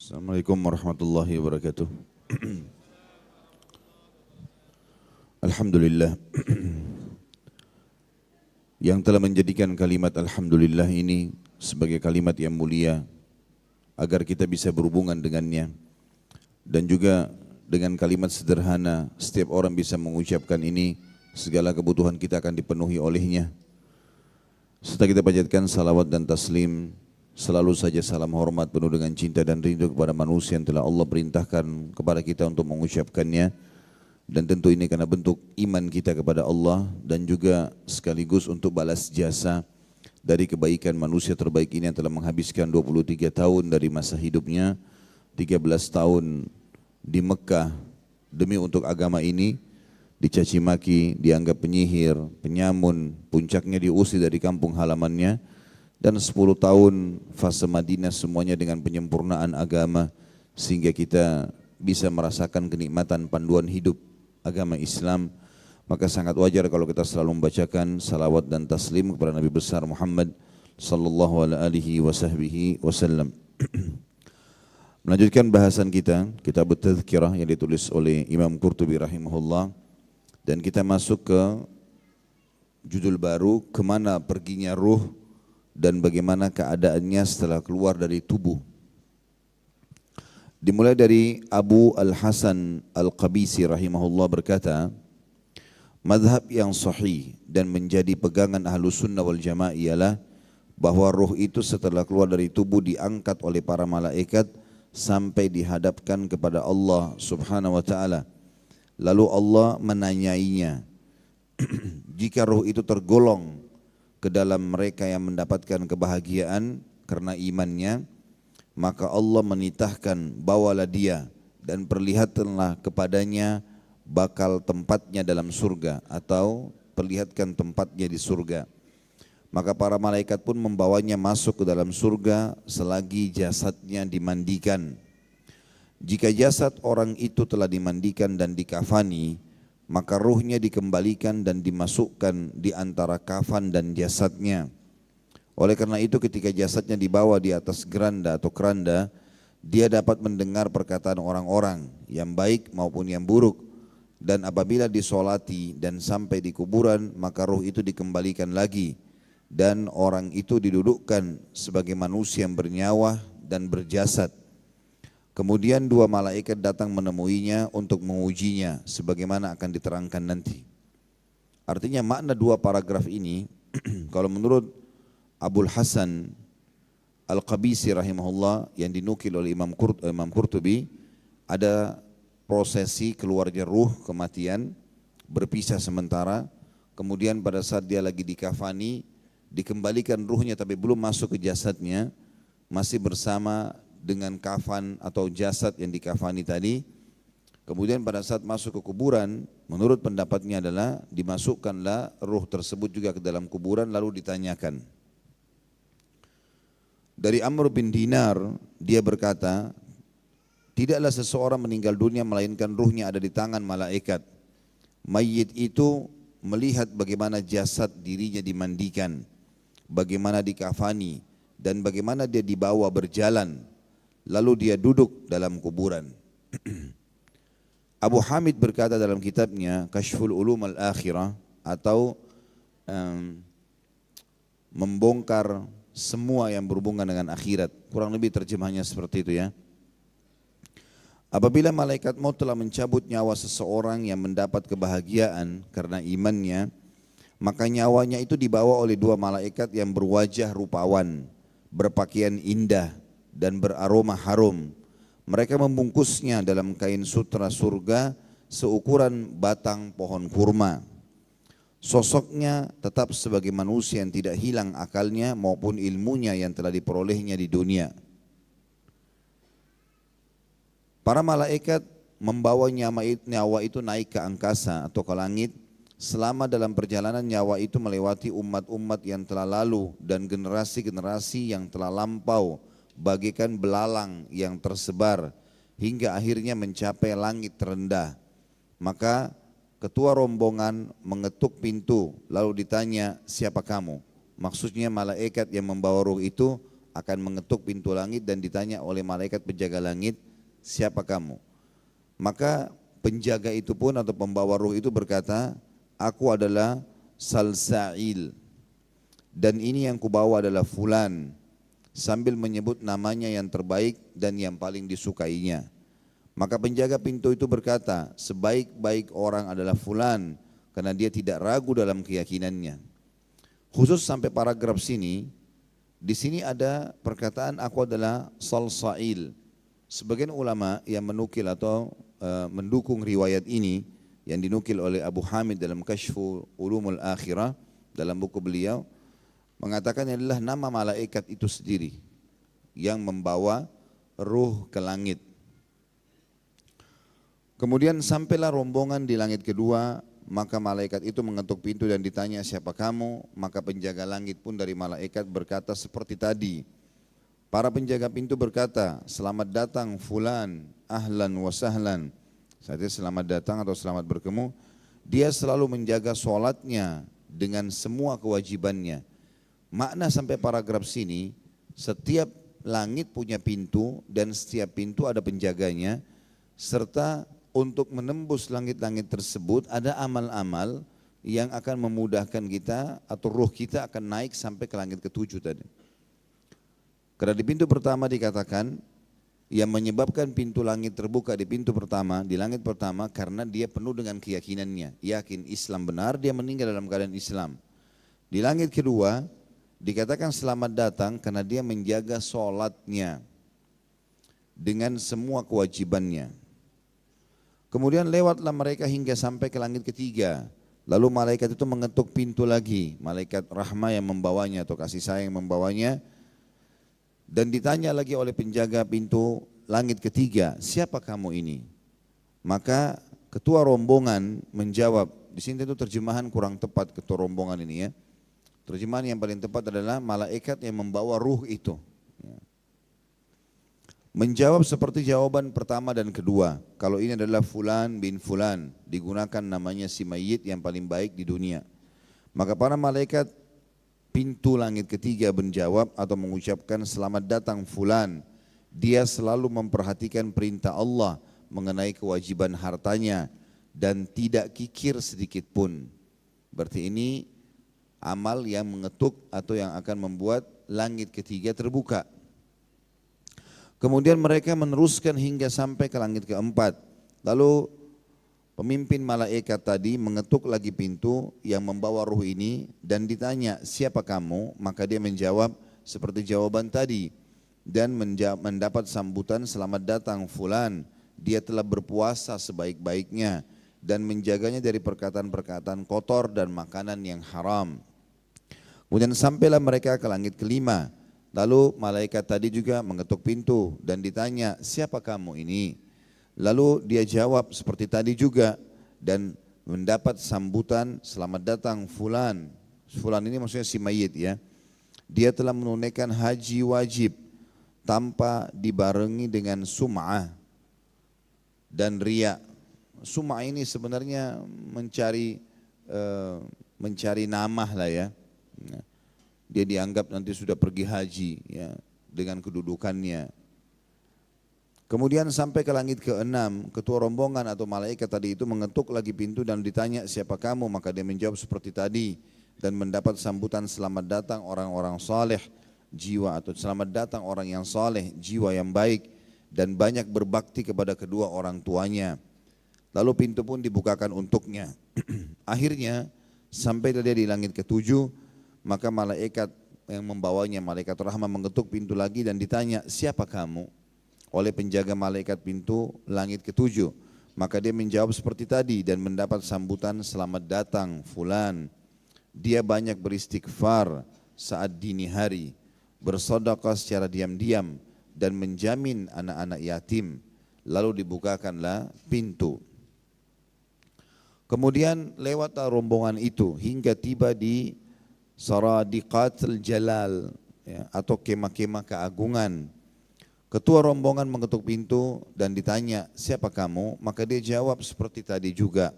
Assalamualaikum warahmatullahi wabarakatuh. Alhamdulillah yang telah menjadikan kalimat Alhamdulillah ini sebagai kalimat yang mulia agar kita bisa berhubungan dengannya, dan juga dengan kalimat sederhana setiap orang bisa mengucapkan ini, segala kebutuhan kita akan dipenuhi olehnya. Serta kita panjatkan salawat dan taslim, selalu saja salam hormat penuh dengan cinta dan rindu kepada manusia yang telah Allah perintahkan kepada kita untuk mengucapkannya. Dan tentu ini karena bentuk iman kita kepada Allah dan juga sekaligus untuk balas jasa dari kebaikan manusia terbaik ini yang telah menghabiskan 23 tahun dari masa hidupnya, 13 tahun di Mekah demi untuk agama ini, dicaci maki, dianggap penyihir, penyamun, puncaknya diusir dari kampung halamannya, dan 10 tahun fase Madinah semuanya dengan penyempurnaan agama sehingga kita bisa merasakan kenikmatan panduan hidup agama Islam. Maka sangat wajar kalau kita selalu membacakan salawat dan taslim kepada Nabi besar Muhammad sallallahu alaihi wasallam. Melanjutkan bahasan kita, kitab Tadhkirah yang ditulis oleh Imam Qurtubi rahimahullah, dan kita masuk ke judul baru, kemana perginya ruh dan bagaimana keadaannya setelah keluar dari tubuh. Dimulai dari Abu Al-Hasan Al-Qabisi rahimahullah berkata, madhab yang sahih dan menjadi pegangan Ahlus Sunnah wal Jamaah ialah bahwa ruh itu setelah keluar dari tubuh diangkat oleh para malaikat sampai dihadapkan kepada Allah Subhanahu wa taala. Lalu Allah menanyainya. Jika ruh itu tergolong ke dalam mereka yang mendapatkan kebahagiaan karena imannya, maka Allah menitahkan, bawalah dia dan perlihatkanlah kepadanya bakal tempatnya dalam surga, atau perlihatkan tempatnya di surga. Maka para malaikat pun membawanya masuk ke dalam surga selagi jasadnya dimandikan. Jika jasad orang itu telah dimandikan dan dikafani, maka ruhnya dikembalikan dan dimasukkan di antara kafan dan jasadnya. Oleh karena itu ketika jasadnya dibawa di atas geranda atau keranda, dia dapat mendengar perkataan orang-orang yang baik maupun yang buruk. Dan apabila disolati dan sampai di kuburan, maka ruh itu dikembalikan lagi. Dan orang itu didudukkan sebagai manusia yang bernyawa dan berjasad. Kemudian dua malaikat datang menemuinya untuk mengujinya, sebagaimana akan diterangkan nanti. Artinya makna dua paragraf ini, kalau menurut Abul Hasan Al-Qabisi rahimahullah yang dinukil oleh Imam Qurtubi, ada prosesi keluarnya ruh, kematian, berpisah sementara, kemudian pada saat dia lagi dikafani, dikembalikan ruhnya tapi belum masuk ke jasadnya, masih bersama dengan kafan atau jasad yang dikafani tadi. Kemudian pada saat masuk ke kuburan, menurut pendapatnya adalah dimasukkanlah ruh tersebut juga ke dalam kuburan, lalu ditanyakan. Dari Amr bin Dinar, dia berkata, tidaklah seseorang meninggal dunia melainkan ruhnya ada di tangan malaikat. Mayit itu melihat bagaimana jasad dirinya dimandikan, bagaimana dikafani, dan bagaimana dia dibawa berjalan, lalu dia duduk dalam kuburan. Abu Hamid berkata dalam kitabnya Kashful Ulum Al-Akhirah, atau membongkar semua yang berhubungan dengan akhirat, kurang lebih terjemahnya seperti itu ya. Apabila malaikat maut telah mencabut nyawa seseorang yang mendapat kebahagiaan karena imannya, maka nyawanya itu dibawa oleh dua malaikat yang berwajah rupawan, berpakaian indah dan beraroma harum. Mereka membungkusnya dalam kain sutra surga seukuran batang pohon kurma. Sosoknya tetap sebagai manusia yang tidak hilang akalnya maupun ilmunya yang telah diperolehnya di dunia. Para malaikat membawa nyawa itu naik ke angkasa atau ke langit. Selama dalam perjalanan nyawa itu melewati umat-umat yang telah lalu dan generasi-generasi yang telah lampau, bagaikan belalang yang tersebar hingga akhirnya mencapai langit terendah. Maka ketua rombongan mengetuk pintu lalu ditanya, siapa kamu? Maksudnya malaikat yang membawa ruh itu akan mengetuk pintu langit dan ditanya oleh malaikat penjaga langit, siapa kamu? Maka penjaga itu pun atau pembawa ruh itu berkata, aku adalah Salsail dan ini yang kubawa adalah fulan, sambil menyebut namanya yang terbaik dan yang paling disukainya. Maka penjaga pintu itu berkata, sebaik-baik orang adalah fulan, karena dia tidak ragu dalam keyakinannya. Khusus sampai paragraf sini, di sini ada perkataan aku adalah Salsail. Sebagian ulama yang menukil atau mendukung riwayat ini yang dinukil oleh Abu Hamid dalam Kashfu Ulumul Akhirah dalam buku beliau mengatakan adalah nama malaikat itu sendiri yang membawa ruh ke langit. Kemudian sampailah rombongan di langit kedua, maka malaikat itu mengetuk pintu dan ditanya siapa kamu, maka penjaga langit pun dari malaikat berkata seperti tadi. Para penjaga pintu berkata, selamat datang fulan, ahlan wa sahlan. Saatnya selamat datang atau selamat bertemu. Dia selalu menjaga sholatnya dengan semua kewajibannya. Makna sampai paragraf sini, setiap langit punya pintu dan setiap pintu ada penjaganya, serta untuk menembus langit-langit tersebut ada amal-amal yang akan memudahkan kita atau ruh kita akan naik sampai ke langit ketujuh tadi. Karena di pintu pertama dikatakan yang menyebabkan pintu langit terbuka di pintu pertama, di langit pertama karena dia penuh dengan keyakinannya, yakin Islam benar, dia meninggal dalam keadaan Islam. Di langit kedua dikatakan selamat datang karena dia menjaga sholatnya dengan semua kewajibannya. Kemudian lewatlah mereka hingga sampai ke langit ketiga. Lalu malaikat itu mengetuk pintu lagi, malaikat rahmah yang membawanya atau kasih sayang yang membawanya. Dan ditanya lagi oleh penjaga pintu langit ketiga, siapa kamu ini? Maka ketua rombongan menjawab, di sini tentu terjemahan kurang tepat ketua rombongan ini ya. Terjemahan yang paling tepat adalah malaikat yang membawa ruh itu. Menjawab seperti jawaban pertama dan kedua, kalau ini adalah fulan bin fulan, digunakan namanya si mayit yang paling baik di dunia. Maka para malaikat pintu langit ketiga menjawab atau mengucapkan selamat datang fulan, dia selalu memperhatikan perintah Allah mengenai kewajiban hartanya dan tidak kikir sedikit pun. Berarti ini amal yang mengetuk atau yang akan membuat langit ketiga terbuka. Kemudian mereka meneruskan hingga sampai ke langit keempat. Lalu pemimpin malaikat tadi mengetuk lagi pintu yang membawa ruh ini dan ditanya siapa kamu? Maka dia menjawab seperti jawaban tadi dan mendapat sambutan selamat datang fulan. Dia telah berpuasa sebaik-baiknya dan menjaganya dari perkataan-perkataan kotor dan makanan yang haram. Kemudian sampailah mereka ke langit kelima. Lalu malaikat tadi juga mengetuk pintu dan ditanya, siapa kamu ini? Lalu dia jawab seperti tadi juga dan mendapat sambutan, selamat datang fulan. Fulan ini maksudnya si mayit ya. Dia telah menunaikan haji wajib tanpa dibarengi dengan sum'ah dan riya. Sum'ah ini sebenarnya mencari nama lah ya. Dia dianggap nanti sudah pergi haji ya, dengan kedudukannya. Kemudian sampai ke langit ke-6, ketua rombongan atau malaikat tadi itu mengetuk lagi pintu dan ditanya siapa kamu, maka dia menjawab seperti tadi dan mendapat sambutan selamat datang orang-orang saleh jiwa atau selamat datang orang yang saleh jiwa yang baik dan banyak berbakti kepada kedua orang tuanya. Lalu pintu pun dibukakan untuknya. Akhirnya sampai dia di langit ke-7. Maka malaikat yang membawanya, malaikat rahmah mengetuk pintu lagi dan ditanya, siapa kamu? Oleh penjaga malaikat pintu langit ke-7. Maka dia menjawab seperti tadi dan mendapat sambutan selamat datang fulan. Dia banyak beristighfar saat dini hari, bersedekah secara diam-diam dan menjamin anak-anak yatim. Lalu dibukakanlah pintu. Kemudian lewatlah rombongan itu hingga tiba di Saradiqatul Jalal ya, atau kemah-kemah keagungan. Ketua rombongan mengetuk pintu dan ditanya siapa kamu? Maka dia jawab seperti tadi juga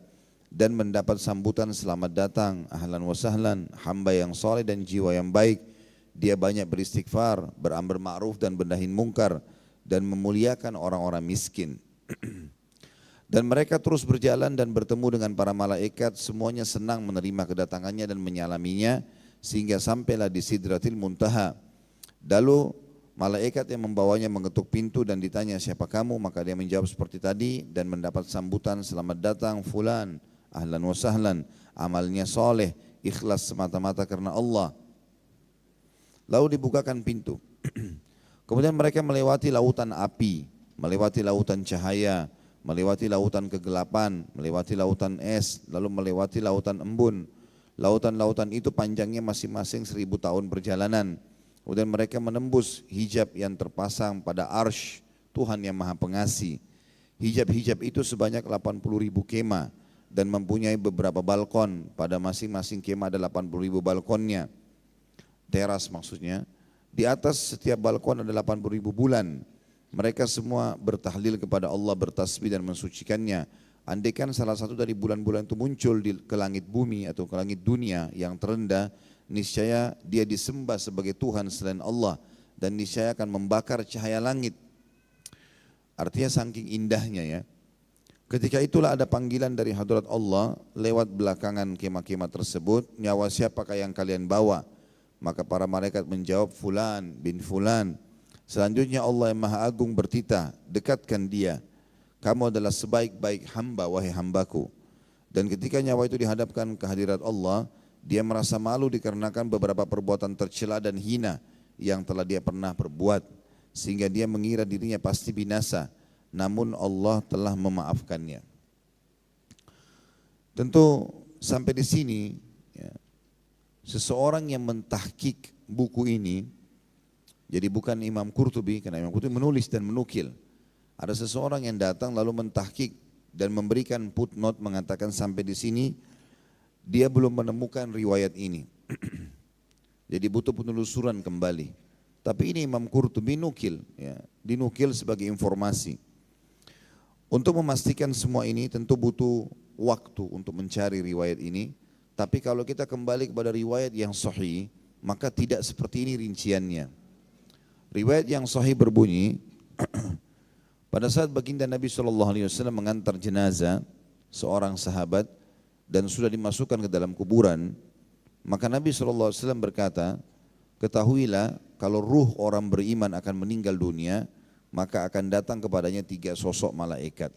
dan mendapat sambutan selamat datang ahlan wa sahlan, hamba yang saleh dan jiwa yang baik. dia banyak beristighfar, beramar ma'ruf dan bernahi mungkar, dan memuliakan orang-orang miskin. Dan mereka terus berjalan dan bertemu dengan para malaikat, semuanya senang menerima kedatangannya dan menyalaminya, sehingga sampailah di Sidratil Muntaha. Lalu malaikat yang membawanya mengetuk pintu dan ditanya, siapa kamu? Maka dia menjawab seperti tadi dan mendapat sambutan, selamat datang fulan, ahlan wa sahlan, amalnya soleh, ikhlas semata-mata karena Allah. Lalu dibukakan pintu. Kemudian mereka melewati lautan api, melewati lautan cahaya, melewati lautan kegelapan, melewati lautan es, lalu melewati lautan embun. Lautan-lautan itu panjangnya masing-masing 1000 tahun perjalanan. Kemudian mereka menembus hijab yang terpasang pada arsy Tuhan yang Maha Pengasih. Hijab-hijab itu sebanyak 80.000 kemah dan mempunyai beberapa balkon. Pada masing-masing kemah ada 80.000 balkonnya, teras maksudnya. Di atas setiap balkon ada 80.000 bulan. Mereka semua bertahlil kepada Allah, bertasbih dan mensucikannya. Andaikan salah satu dari bulan-bulan itu muncul ke langit bumi atau ke langit dunia yang terendah, niscaya dia disembah sebagai Tuhan selain Allah, dan niscaya akan membakar cahaya langit. Artinya saking indahnya ya. Ketika itulah ada panggilan dari hadrat Allah lewat belakangan kemah-kemah tersebut, nyawa siapakah yang kalian bawa? Maka para malaikat menjawab, fulan bin fulan. Selanjutnya Allah yang Maha Agung bertitah, dekatkan dia. Kamu adalah sebaik-baik hamba, wahai hambaku. Dan ketika nyawa itu dihadapkan ke hadirat Allah, dia merasa malu dikarenakan beberapa perbuatan tercela dan hina yang telah dia pernah perbuat, sehingga dia mengira dirinya pasti binasa. Namun Allah telah memaafkannya. Tentu sampai di sini, ya, seseorang yang mentahkik buku ini, jadi bukan Imam Qurtubi, karena Imam Qurtubi menulis dan menukil. Ada seseorang yang datang lalu mentahkik dan memberikan footnote mengatakan sampai di sini dia belum menemukan riwayat ini. Jadi butuh penelusuran kembali. Tapi ini Imam Qurtubi nukil, ya, dinukil sebagai informasi. Untuk memastikan semua ini tentu butuh waktu untuk mencari riwayat ini. Tapi kalau kita kembali kepada riwayat yang sahih, maka tidak seperti ini rinciannya. Riwayat yang sahih berbunyi, pada saat baginda Nabi SAW mengantar jenazah seorang sahabat dan sudah dimasukkan ke dalam kuburan, maka Nabi SAW berkata, ketahuilah kalau ruh orang beriman akan meninggal dunia, maka akan datang kepadanya 3 sosok malaikat.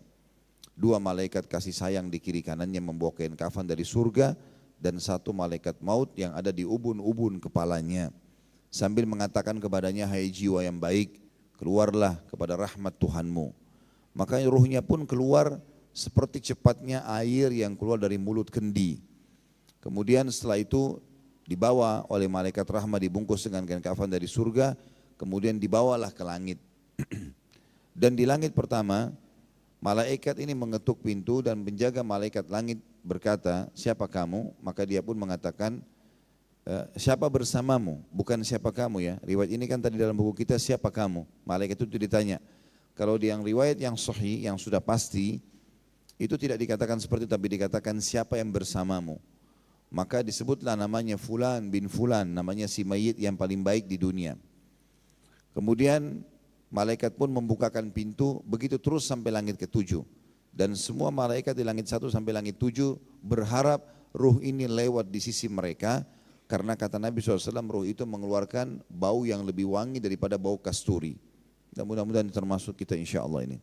2 malaikat kasih sayang di kiri kanannya membawa kain kafan dari surga, dan 1 malaikat maut yang ada di ubun-ubun kepalanya, sambil mengatakan kepadanya, hai jiwa yang baik, keluarlah kepada rahmat Tuhanmu. Maka ruhnya pun keluar seperti cepatnya air yang keluar dari mulut kendi. Kemudian setelah itu dibawa oleh malaikat rahmat, dibungkus dengan kain kafan dari surga, kemudian dibawalah ke langit. Dan di langit pertama, malaikat ini mengetuk pintu dan penjaga malaikat langit berkata, siapa kamu? Maka dia pun mengatakan, siapa bersamamu, bukan siapa kamu ya. Riwayat ini kan tadi dalam buku kita siapa kamu. Malaikat itu ditanya. Kalau di yang riwayat yang sahih, yang sudah pasti, itu tidak dikatakan seperti itu, tapi dikatakan siapa yang bersamamu. Maka disebutlah namanya fulan bin fulan, namanya si mayit yang paling baik di dunia. Kemudian malaikat pun membukakan pintu, begitu terus sampai langit ke-7. Dan semua malaikat di langit 1 sampai langit 7 berharap ruh ini lewat di sisi mereka. Karena kata Nabi SAW, ruh itu mengeluarkan bau yang lebih wangi daripada bau kasturi. Dan mudah-mudahan termasuk kita insya Allah ini.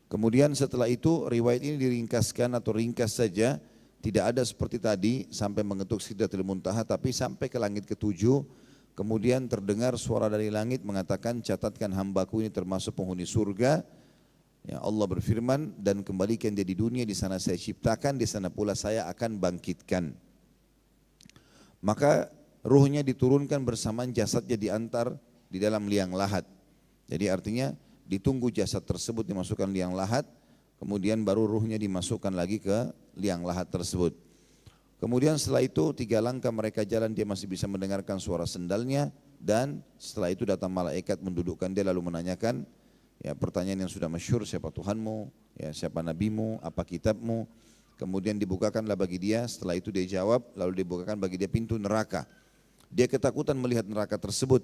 Kemudian setelah itu riwayat ini diringkaskan atau ringkas saja. Tidak ada seperti tadi sampai mengetuk Sidratul Muntaha, tapi sampai ke langit ke-7. Kemudian terdengar suara dari langit mengatakan, catatkan hambaku ini termasuk penghuni surga. Ya, Allah berfirman, dan kembalikan dia di dunia, di sana saya ciptakan, di sana pula saya akan bangkitkan. Maka ruhnya diturunkan bersamaan jasadnya diantar di dalam liang lahat. Jadi artinya ditunggu jasad tersebut dimasukkan liang lahat, kemudian baru ruhnya dimasukkan lagi ke liang lahat tersebut. Kemudian setelah itu 3 langkah mereka jalan, dia masih bisa mendengarkan suara sendalnya, dan setelah itu datang malaikat mendudukkan dia lalu menanyakan ya pertanyaan yang sudah masyhur, siapa Tuhanmu, ya siapa nabimu, apa kitabmu. Kemudian dibukakanlah bagi dia, setelah itu dia jawab, lalu dibukakan bagi dia pintu neraka. Dia ketakutan melihat neraka tersebut.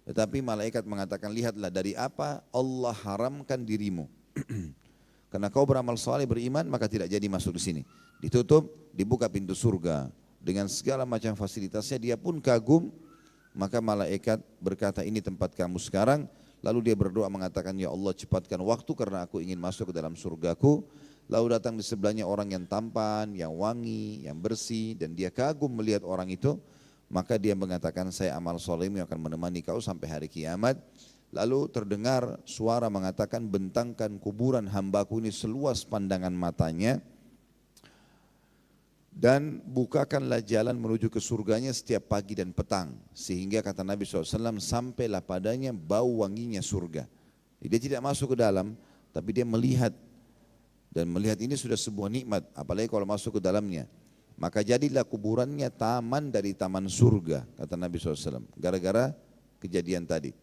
Tetapi malaikat mengatakan, lihatlah dari apa Allah haramkan dirimu. Karena kau beramal saleh beriman maka tidak jadi masuk di sini. Ditutup, dibuka pintu surga dengan segala macam fasilitasnya. Dia pun kagum. Maka malaikat berkata, ini tempat kamu sekarang. Lalu dia berdoa mengatakan, ya Allah cepatkan waktu karena aku ingin masuk ke dalam surgaku. Lalu datang di sebelahnya orang yang tampan, yang wangi, yang bersih. Dan dia kagum melihat orang itu. Maka dia mengatakan, saya amal solehmu yang akan menemani kau sampai hari kiamat. Lalu terdengar suara mengatakan, bentangkan kuburan hambaku ini seluas pandangan matanya. Dan bukakanlah jalan menuju ke surganya setiap pagi dan petang. Sehingga kata Nabi SAW, sampailah padanya bau wanginya surga. Dia tidak masuk ke dalam, tapi dia melihat. Dan melihat ini sudah sebuah nikmat, apalagi kalau masuk ke dalamnya. Maka jadilah kuburannya taman dari taman surga, kata Nabi SAW. Gara-gara kejadian tadi.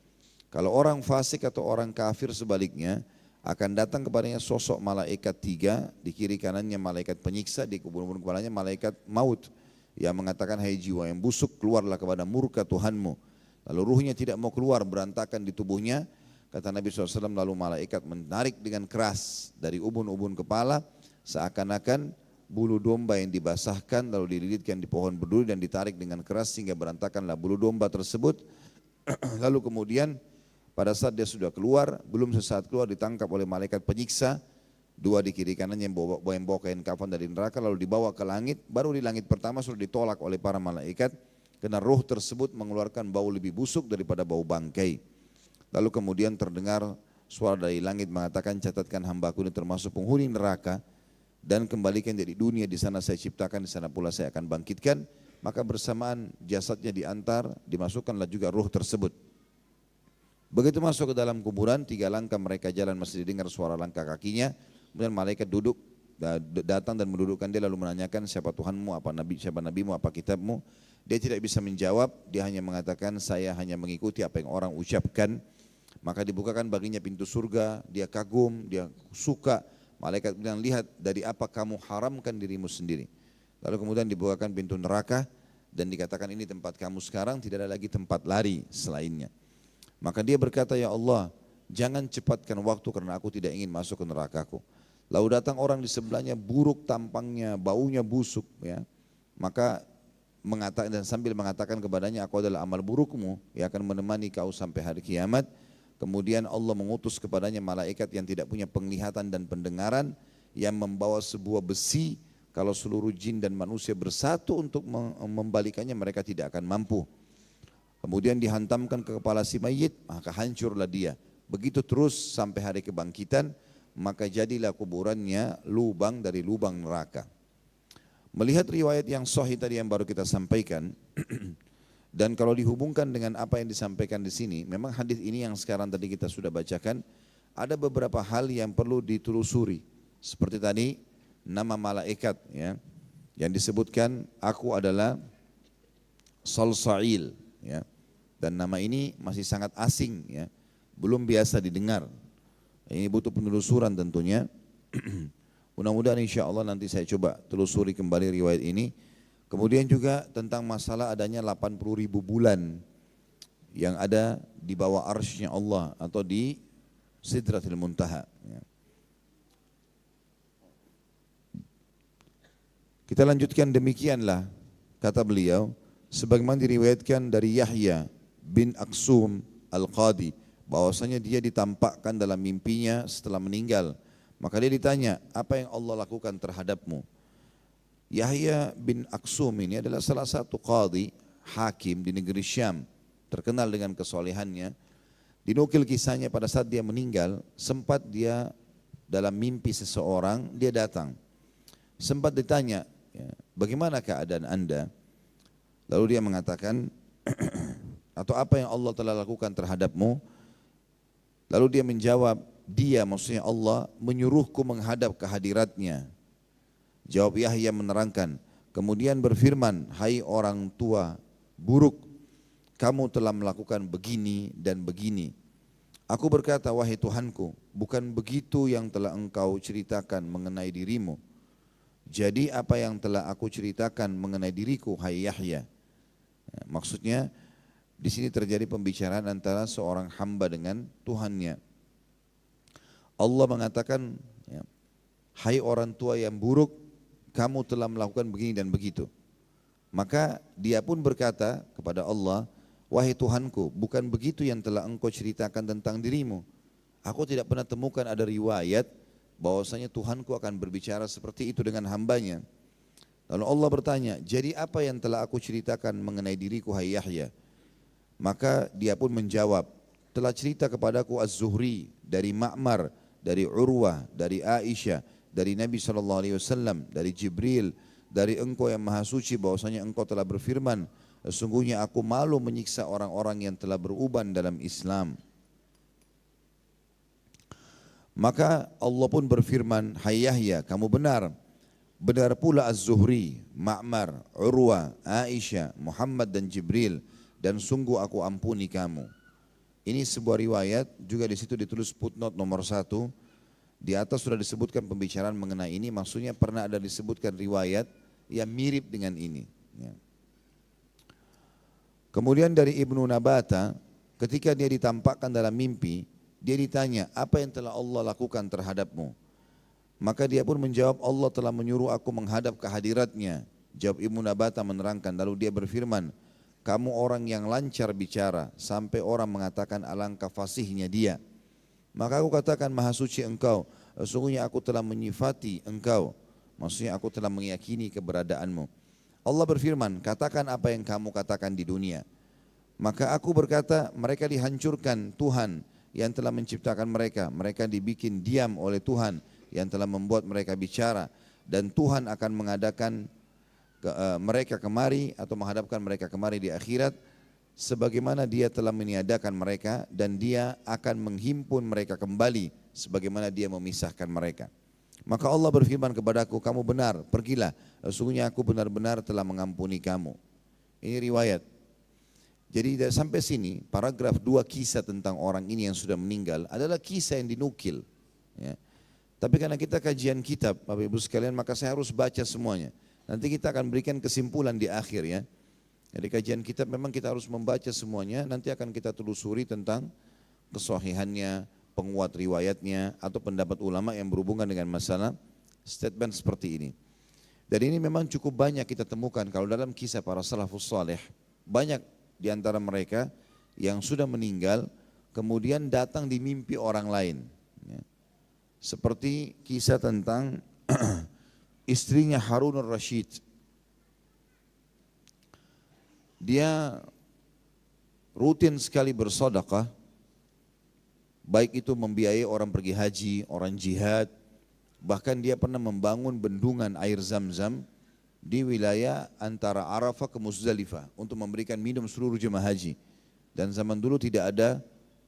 Kalau orang fasik atau orang kafir sebaliknya, akan datang kepadanya sosok malaikat 3, di kiri kanannya malaikat penyiksa, di kubur-kubur kepalanya malaikat maut yang mengatakan, hai jiwa yang busuk, keluarlah kepada murka Tuhanmu. Lalu ruhnya tidak mau keluar, berantakan di tubuhnya. Kata Nabi SAW, lalu malaikat menarik dengan keras dari ubun-ubun kepala, seakan-akan bulu domba yang dibasahkan lalu dililitkan di pohon berduri dan ditarik dengan keras sehingga berantakanlah bulu domba tersebut. Lalu kemudian pada saat dia sudah keluar, belum sesaat keluar ditangkap oleh malaikat penyiksa, 2 di kiri kanannya yang bawa kain kafan dari neraka, lalu dibawa ke langit. Baru di langit pertama sudah ditolak oleh para malaikat karena ruh tersebut mengeluarkan bau lebih busuk daripada bau bangkai. Lalu kemudian terdengar suara dari langit mengatakan, catatkan hambaku ini termasuk penghuni neraka dan kembalikan dari dunia, di sana saya ciptakan, di sana pula saya akan bangkitkan. Maka bersamaan jasadnya diantar, dimasukkanlah juga ruh tersebut. Begitu masuk ke dalam kuburan, 3 langkah mereka jalan masih didengar suara langkah kakinya. Kemudian malaikat duduk, datang dan mendudukkan dia lalu menanyakan, siapa Tuhanmu, apa nabi, siapa nabimu, apa kitabmu. Dia tidak bisa menjawab, dia hanya mengatakan, saya hanya mengikuti apa yang orang ucapkan. Maka dibukakan baginya pintu surga, dia kagum, dia suka. Malaikat bilang, lihat dari apa kamu haramkan dirimu sendiri. Lalu kemudian dibukakan pintu neraka dan dikatakan, ini tempat kamu sekarang, tidak ada lagi tempat lari selainnya. Maka dia berkata, ya Allah, jangan cepatkan waktu karena aku tidak ingin masuk ke nerakaku. Lalu datang orang di sebelahnya, buruk tampangnya, baunya busuk, ya. Maka mengatakan dan sambil mengatakan kepadanya, aku adalah amal burukmu yang akan menemani kau sampai hari kiamat. Kemudian Allah mengutus kepadanya malaikat yang tidak punya penglihatan dan pendengaran, yang membawa sebuah besi. Kalau seluruh jin dan manusia bersatu untuk membalikannya, mereka tidak akan mampu. Kemudian dihantamkan ke kepala si mayit, maka hancurlah dia. Begitu terus sampai hari kebangkitan, maka jadilah kuburannya lubang dari lubang neraka. Melihat riwayat yang sahih tadi yang baru kita sampaikan, dan kalau dihubungkan dengan apa yang disampaikan di sini, memang hadis ini yang sekarang tadi kita sudah bacakan, ada beberapa hal yang perlu ditelusuri. Seperti tadi, nama malaikat ya, yang disebutkan, aku adalah Salsail. Ya, dan nama ini masih sangat asing, ya, belum biasa didengar. Ini butuh penelusuran tentunya. Mudah-mudahan insya Allah nanti saya coba telusuri kembali riwayat ini. Kemudian juga tentang masalah adanya 80.000 bulan yang ada di bawah arsy-Nya Allah atau di Sidratil Muntaha. Ya. Kita lanjutkan, demikianlah kata beliau. Sebagaimana diriwayatkan dari Yahya bin Aksum Al-Qadi, bahwasanya dia ditampakkan dalam mimpinya setelah meninggal. Maka dia ditanya, apa yang Allah lakukan terhadapmu? Yahya bin Aksum ini adalah salah satu qadi, hakim di negeri Syam, terkenal dengan kesolehannya. Dinukil kisahnya pada saat dia meninggal, sempat dia dalam mimpi seseorang, dia datang. Sempat ditanya, ya, bagaimana keadaan anda? Lalu dia mengatakan, atau apa yang Allah telah lakukan terhadapmu? Lalu dia menjawab, dia maksudnya Allah menyuruhku menghadap ke hadiratnya. Jawab Yahya menerangkan, kemudian berfirman, hai orang tua buruk, kamu telah melakukan begini dan begini. Aku berkata, wahai Tuhanku, bukan begitu yang telah engkau ceritakan mengenai dirimu. Jadi apa yang telah aku ceritakan mengenai diriku, hai Yahya? Ya, maksudnya di sini terjadi pembicaraan antara seorang hamba dengan Tuhannya. Allah mengatakan, ya, hai orang tua yang buruk, kamu telah melakukan begini dan begitu. Maka dia pun berkata kepada Allah, wahai Tuhanku, bukan begitu yang telah engkau ceritakan tentang dirimu. Aku tidak pernah temukan ada riwayat bahwasanya Tuhanku akan berbicara seperti itu dengan hambanya. Lalu Allah bertanya, jadi apa yang telah aku ceritakan mengenai diriku hai Yahya? Maka dia pun menjawab, telah cerita kepadaku Az-Zuhri dari Ma'mar, dari Urwah, dari Aisyah, dari Nabi SAW, dari Jibril, dari engkau yang maha suci bahwasanya engkau telah berfirman, sesungguhnya aku malu menyiksa orang-orang yang telah beruban dalam Islam. Maka Allah pun berfirman, hai Yahya, kamu benar. Benar pula Az-Zuhri, Ma'mar, Urwah, Aisyah, Muhammad dan Jibril, dan sungguh aku ampuni kamu. Ini sebuah riwayat, juga di situ ditulis footnote nomor 1. Di atas sudah disebutkan pembicaraan mengenai ini, maksudnya pernah ada disebutkan riwayat yang mirip dengan ini. Ya. Kemudian dari Ibnu Nabata, ketika dia ditampakkan dalam mimpi, dia ditanya, apa yang telah Allah lakukan terhadapmu? Maka dia pun menjawab, Allah telah menyuruh aku menghadap ke hadiratnya. Jawab Ibnu Nabata menerangkan, lalu dia berfirman, kamu orang yang lancar bicara, sampai orang mengatakan alangkah fasihnya dia. Maka aku katakan, maha suci engkau, sesungguhnya aku telah menyifati engkau. Maksudnya aku telah meyakini keberadaanmu. Allah berfirman, katakan apa yang kamu katakan di dunia. Maka aku berkata, mereka dihancurkan Tuhan yang telah menciptakan mereka. Mereka dibikin diam oleh Tuhan yang telah membuat mereka bicara. Dan Tuhan akan mengadakan mereka kemari atau menghadapkan mereka kemari di akhirat. Sebagaimana dia telah meniadakan mereka dan dia akan menghimpun mereka kembali. Sebagaimana dia memisahkan mereka. Maka Allah berfirman kepadaku, kamu benar, pergilah. Sesungguhnya aku benar-benar telah mengampuni kamu. Ini riwayat. Jadi sampai sini paragraf 2 kisah tentang orang ini yang sudah meninggal adalah kisah yang dinukil. Ya. Tapi karena kita kajian kitab Bapak Ibu sekalian, maka saya harus baca semuanya. Nanti kita akan berikan kesimpulan di akhir ya. Jadi kajian kitab memang kita harus membaca semuanya, nanti akan kita telusuri tentang kesahihannya, penguat riwayatnya, atau pendapat ulama yang berhubungan dengan masalah statement seperti ini. Dan ini memang cukup banyak kita temukan kalau dalam kisah para salafus saleh, banyak di antara mereka yang sudah meninggal kemudian datang di mimpi orang lain. Ya. Seperti kisah tentang istrinya Harun al-Rashid. Dia rutin sekali bersedekah, baik itu membiayai orang pergi haji, orang jihad, bahkan dia pernah membangun bendungan air Zam-Zam di wilayah antara Arafah ke Muzdalifah untuk memberikan minum seluruh jemaah haji. Dan zaman dulu tidak ada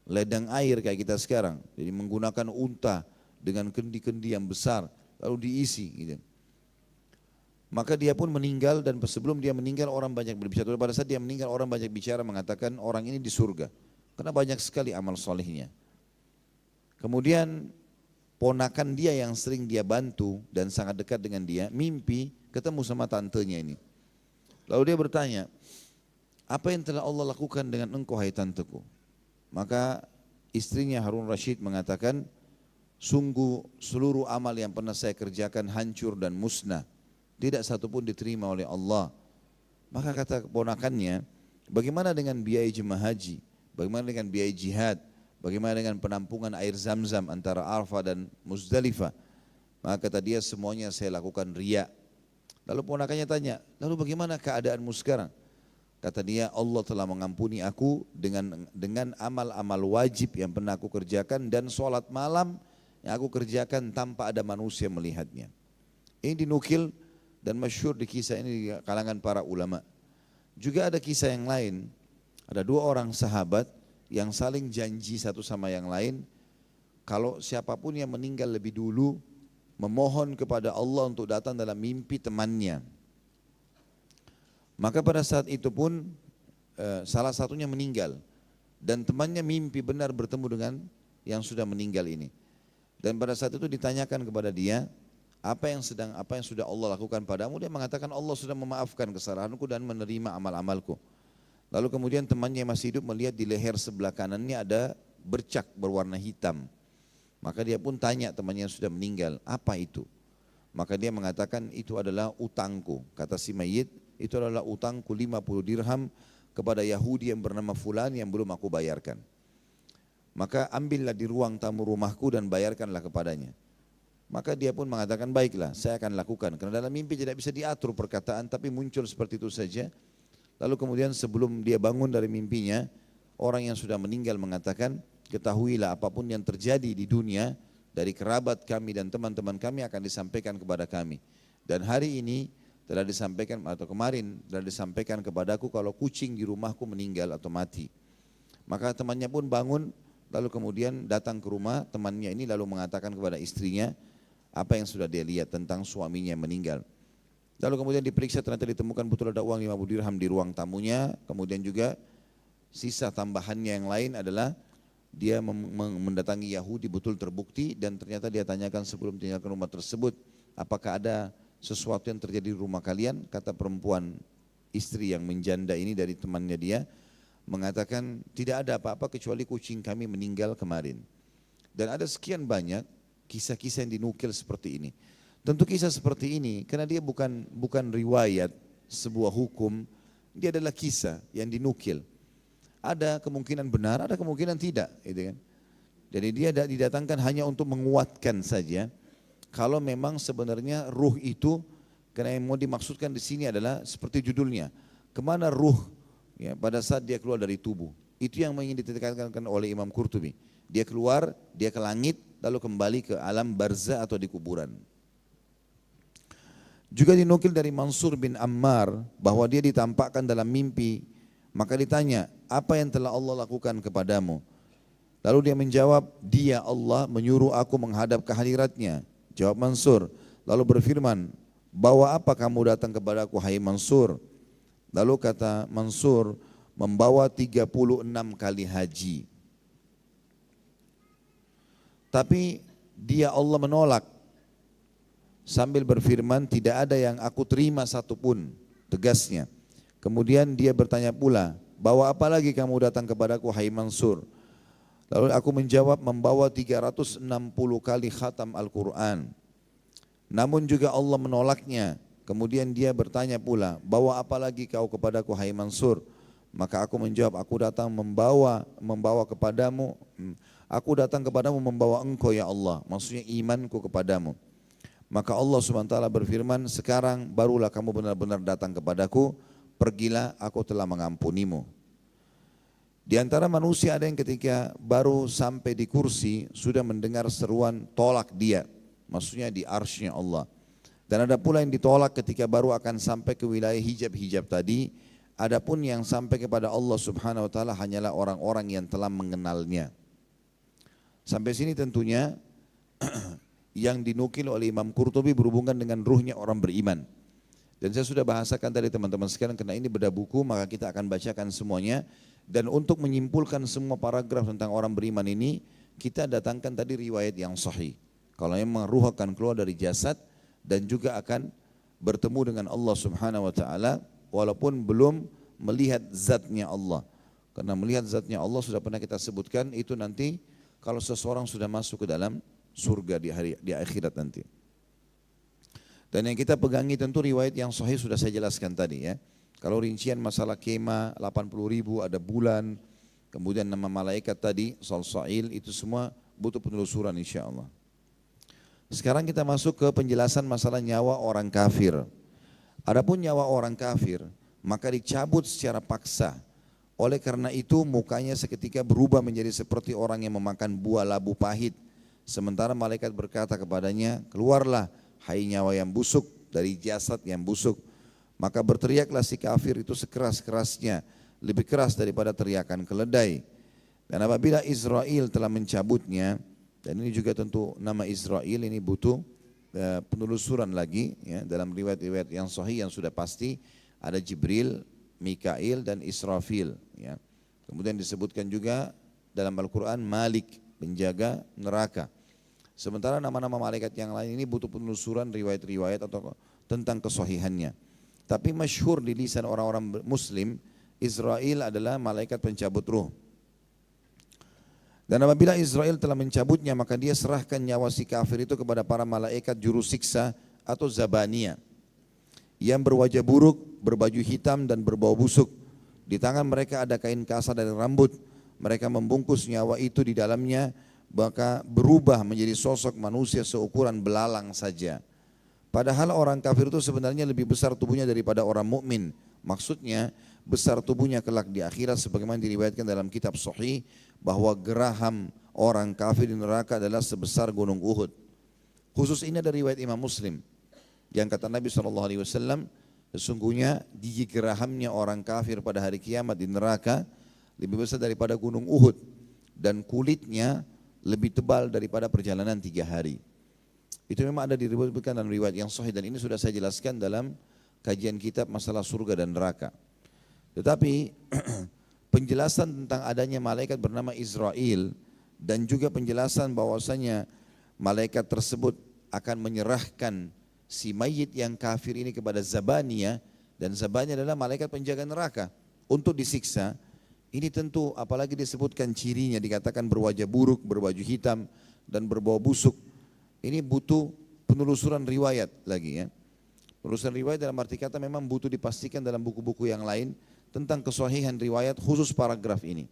ledang air kayak kita sekarang, jadi menggunakan unta dengan kendi-kendi yang besar lalu diisi gitu. Maka dia pun meninggal dan sebelum dia meninggal orang banyak berbicara. Pada saat dia meninggal orang banyak bicara mengatakan orang ini di surga karena banyak sekali amal solehnya. Kemudian ponakan dia yang sering dia bantu dan sangat dekat dengan dia mimpi ketemu sama tantenya ini. Lalu dia bertanya, apa yang telah Allah lakukan dengan engkau hai tanteku? Maka istrinya Harun Rashid mengatakan, sungguh seluruh amal yang pernah saya kerjakan hancur dan musnah. Tidak satu pun diterima oleh Allah. Maka kata keponakannya, bagaimana dengan biaya jemaah haji? Bagaimana dengan biaya jihad? Bagaimana dengan penampungan air Zam-Zam antara Arafah dan Muzdalifah? Maka kata dia, semuanya saya lakukan riya. Lalu ponakannya tanya, lalu bagaimana keadaanmu sekarang? Kata dia, Allah telah mengampuni aku dengan amal-amal wajib yang pernah aku kerjakan dan sholat malam yang aku kerjakan tanpa ada manusia melihatnya. Ini dinukil dan masyhur di kisah ini di kalangan para ulama. Juga ada kisah yang lain, ada 2 orang sahabat yang saling janji satu sama yang lain, kalau siapapun yang meninggal lebih dulu memohon kepada Allah untuk datang dalam mimpi temannya. Maka pada saat itu pun salah satunya meninggal dan temannya mimpi benar bertemu dengan yang sudah meninggal ini. Dan pada saat itu ditanyakan kepada dia, apa yang sudah Allah lakukan padamu? Dia mengatakan Allah sudah memaafkan kesalahanku dan menerima amal-amalku. Lalu kemudian temannya yang masih hidup melihat di leher sebelah kanannya ada bercak berwarna hitam. Maka dia pun tanya temannya yang sudah meninggal, apa itu? Maka dia mengatakan itu adalah utangku. Kata si mayit, itu adalah utangku 50 dirham kepada Yahudi yang bernama Fulan yang belum aku bayarkan. Maka ambillah di ruang tamu rumahku dan bayarkanlah kepadanya. Maka dia pun mengatakan baiklah saya akan lakukan. Karena dalam mimpi tidak bisa diatur perkataan tapi muncul seperti itu saja. Lalu kemudian sebelum dia bangun dari mimpinya, orang yang sudah meninggal mengatakan, ketahuilah apapun yang terjadi di dunia dari kerabat kami dan teman-teman kami akan disampaikan kepada kami. Dan hari ini telah disampaikan atau kemarin telah disampaikan kepadaku kalau kucing di rumahku meninggal atau mati. Maka temannya pun bangun lalu kemudian datang ke rumah temannya ini lalu mengatakan kepada istrinya apa yang sudah dia lihat tentang suaminya yang meninggal. Lalu kemudian diperiksa ternyata ditemukan betul ada uang 50 dirham di ruang tamunya. Kemudian juga sisa tambahannya yang lain adalah dia mendatangi Yahudi betul terbukti dan ternyata dia tanyakan sebelum tinggalkan rumah tersebut, apakah ada sesuatu yang terjadi di rumah kalian? Kata perempuan istri yang menjanda ini dari temannya dia mengatakan tidak ada apa-apa kecuali kucing kami meninggal kemarin. Dan ada sekian banyak kisah-kisah yang dinukil seperti ini. Tentu kisah seperti ini karena dia bukan riwayat sebuah hukum, dia adalah kisah yang dinukil. Ada kemungkinan benar, ada kemungkinan tidak, gitu kan. Jadi dia didatangkan hanya untuk menguatkan saja. Kalau memang sebenarnya ruh itu, karena yang mau dimaksudkan di sini adalah seperti judulnya, kemana ruh ya, pada saat dia keluar dari tubuh. Itu yang ingin ditekankan oleh Imam Qurtubi. Dia keluar, dia ke langit, lalu kembali ke alam barzah atau di kuburan. Juga dinukil dari Mansur bin Ammar bahwa dia ditampakkan dalam mimpi. Maka ditanya, apa yang telah Allah lakukan kepadamu? Lalu dia menjawab, dia Allah menyuruh aku menghadap ke hadiratnya. Jawab Mansur, lalu berfirman, bawa apa kamu datang kepadaku hai Mansur? Lalu kata Mansur, membawa 36 kali haji. Tapi dia Allah menolak. Sambil berfirman, tidak ada yang aku terima satupun, tegasnya. Kemudian dia bertanya pula, bawa apa lagi kamu datang kepadaku hai Mansur? Lalu aku menjawab, membawa 360 kali khatam Al-Quran. Namun juga Allah menolaknya. Kemudian dia bertanya pula, bawa apa lagi kau kepadaku hai Mansur? Maka aku menjawab, aku datang membawa kepadamu, aku datang kepadamu membawa engkau ya Allah, maksudnya imanku kepadamu. Maka Allah SWT berfirman, sekarang barulah kamu benar-benar datang kepadaku, pergilah aku telah mengampunimu. Di antara manusia ada yang ketika baru sampai di kursi sudah mendengar seruan tolak dia, maksudnya di arsy-Nya Allah. Dan ada pula yang ditolak ketika baru akan sampai ke wilayah hijab-hijab tadi. Adapun yang sampai kepada Allah Subhanahu wa taala hanyalah orang-orang yang telah mengenalnya. Sampai sini tentunya yang dinukil oleh Imam Qurtubi berhubungan dengan ruhnya orang beriman. Dan saya sudah bahasakan tadi teman-teman sekalian, karena ini beda buku maka kita akan bacakan semuanya. Dan untuk menyimpulkan semua paragraf tentang orang beriman ini, kita datangkan tadi riwayat yang sahih. Kalau memang ruh akan keluar dari jasad dan juga akan bertemu dengan Allah Subhanahu wa taala walaupun belum melihat zatnya Allah. Karena melihat zatnya Allah sudah pernah kita sebutkan, itu nanti kalau seseorang sudah masuk ke dalam surga di akhirat nanti. Dan yang kita pegangi tentu riwayat yang sahih sudah saya jelaskan tadi ya. Kalau rincian masalah kema 80.000, ada bulan, kemudian nama malaikat tadi Salsail, itu semua butuh penelusuran insya Allah. Sekarang kita masuk ke penjelasan masalah nyawa orang kafir. Adapun nyawa orang kafir maka dicabut secara paksa. Oleh karena itu mukanya seketika berubah menjadi seperti orang yang memakan buah labu pahit. Sementara malaikat berkata kepadanya, keluarlah hai nyawa yang busuk dari jasad yang busuk. Maka berteriaklah si kafir itu sekeras-kerasnya, lebih keras daripada teriakan keledai. Dan apabila Israel telah mencabutnya, dan ini juga tentu nama Israel ini butuh penelusuran lagi ya, dalam riwayat-riwayat yang sahih yang sudah pasti ada Jibril, Mikail dan Israfil ya. Kemudian disebutkan juga dalam Al-Quran Malik, penjaga neraka. Sementara nama-nama malaikat yang lain ini butuh penelusuran riwayat-riwayat atau tentang kesahihannya. Tapi masyhur di lisan orang-orang muslim Israel adalah malaikat pencabut ruh. Dan apabila Israel telah mencabutnya, maka dia serahkan nyawa si kafir itu kepada para malaikat juru siksa atau Zabaniyah yang berwajah buruk, berbaju hitam dan berbau busuk. Di tangan mereka ada kain kasar dari rambut. Mereka membungkus nyawa itu di dalamnya, maka berubah menjadi sosok manusia seukuran belalang saja. Padahal orang kafir itu sebenarnya lebih besar tubuhnya daripada orang mukmin. Maksudnya besar tubuhnya kelak di akhirat, sebagaimana diriwayatkan dalam kitab Sahih bahwa geraham orang kafir di neraka adalah sebesar gunung Uhud. Khusus ini ada riwayat Imam Muslim yang kata Nabi SAW, sesungguhnya gigi gerahamnya orang kafir pada hari kiamat di neraka lebih besar daripada gunung Uhud dan kulitnya lebih tebal daripada perjalanan 3 hari. Itu memang ada diriwayatkan dalam riwayat yang sahih, dan ini sudah saya jelaskan dalam kajian kitab masalah surga dan neraka. Tetapi penjelasan tentang adanya malaikat bernama Israel dan juga penjelasan bahwasanya malaikat tersebut akan menyerahkan si mayit yang kafir ini kepada Zabaniyah, dan Zabaniyah adalah malaikat penjaga neraka untuk disiksa. Ini tentu apalagi disebutkan cirinya, dikatakan berwajah buruk, berbaju hitam dan berbau busuk. Ini butuh penelusuran riwayat lagi ya. Penelusuran riwayat dalam arti kata memang butuh dipastikan dalam buku-buku yang lain tentang kesahihan riwayat khusus paragraf ini.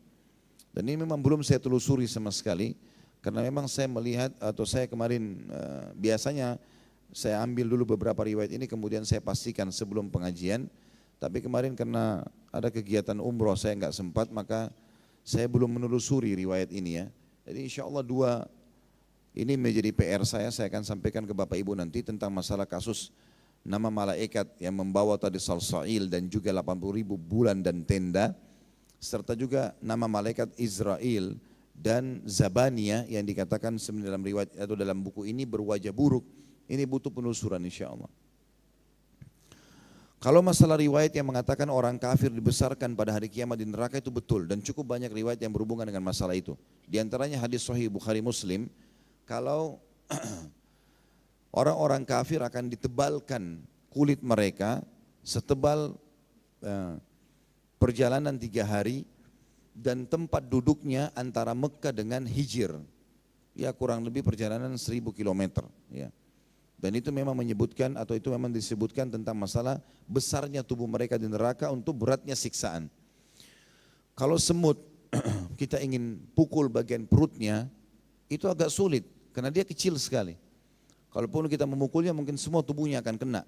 Dan ini memang belum saya telusuri sama sekali, karena memang saya melihat atau saya kemarin biasanya saya ambil dulu beberapa riwayat ini kemudian saya pastikan sebelum pengajian. Tapi kemarin karena ada kegiatan umroh saya nggak sempat, maka saya belum menelusuri riwayat ini ya. Jadi insya Allah ini menjadi PR saya akan sampaikan ke Bapak Ibu nanti tentang masalah kasus nama malaikat yang membawa tadi Salsail dan juga 80.000 bulan dan tenda, serta juga nama malaikat Israel dan Zabaniyah yang dikatakan dalam riwayat atau dalam buku ini berwajah buruk. Ini butuh penelusuran insya Allah. Kalau masalah riwayat yang mengatakan orang kafir dibesarkan pada hari kiamat di neraka itu betul, dan cukup banyak riwayat yang berhubungan dengan masalah itu. Di antaranya hadis Sahih Bukhari Muslim, kalau orang-orang kafir akan ditebalkan kulit mereka setebal perjalanan 3 hari, dan tempat duduknya antara Mekah dengan Hijr, ya kurang lebih perjalanan 1000 km ya. Dan itu memang menyebutkan atau itu memang disebutkan tentang masalah besarnya tubuh mereka di neraka untuk beratnya siksaan. Kalau semut kita ingin pukul bagian perutnya itu agak sulit karena dia kecil sekali. Kalaupun kita memukulnya mungkin semua tubuhnya akan kena.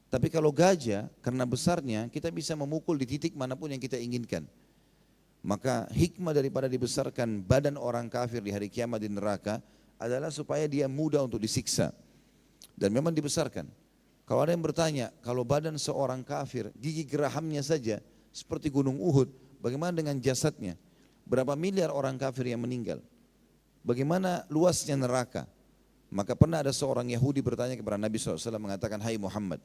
Tapi kalau gajah karena besarnya kita bisa memukul di titik manapun yang kita inginkan. Maka hikmah daripada dibesarkan badan orang kafir di hari kiamat di neraka adalah supaya dia mudah untuk disiksa. Dan memang dibesarkan. Kalau ada yang bertanya, kalau badan seorang kafir, gigi gerahamnya saja seperti gunung Uhud, bagaimana dengan jasadnya? Berapa miliar orang kafir yang meninggal? Bagaimana luasnya neraka? Maka pernah ada seorang Yahudi bertanya kepada Nabi SAW mengatakan, hai Muhammad,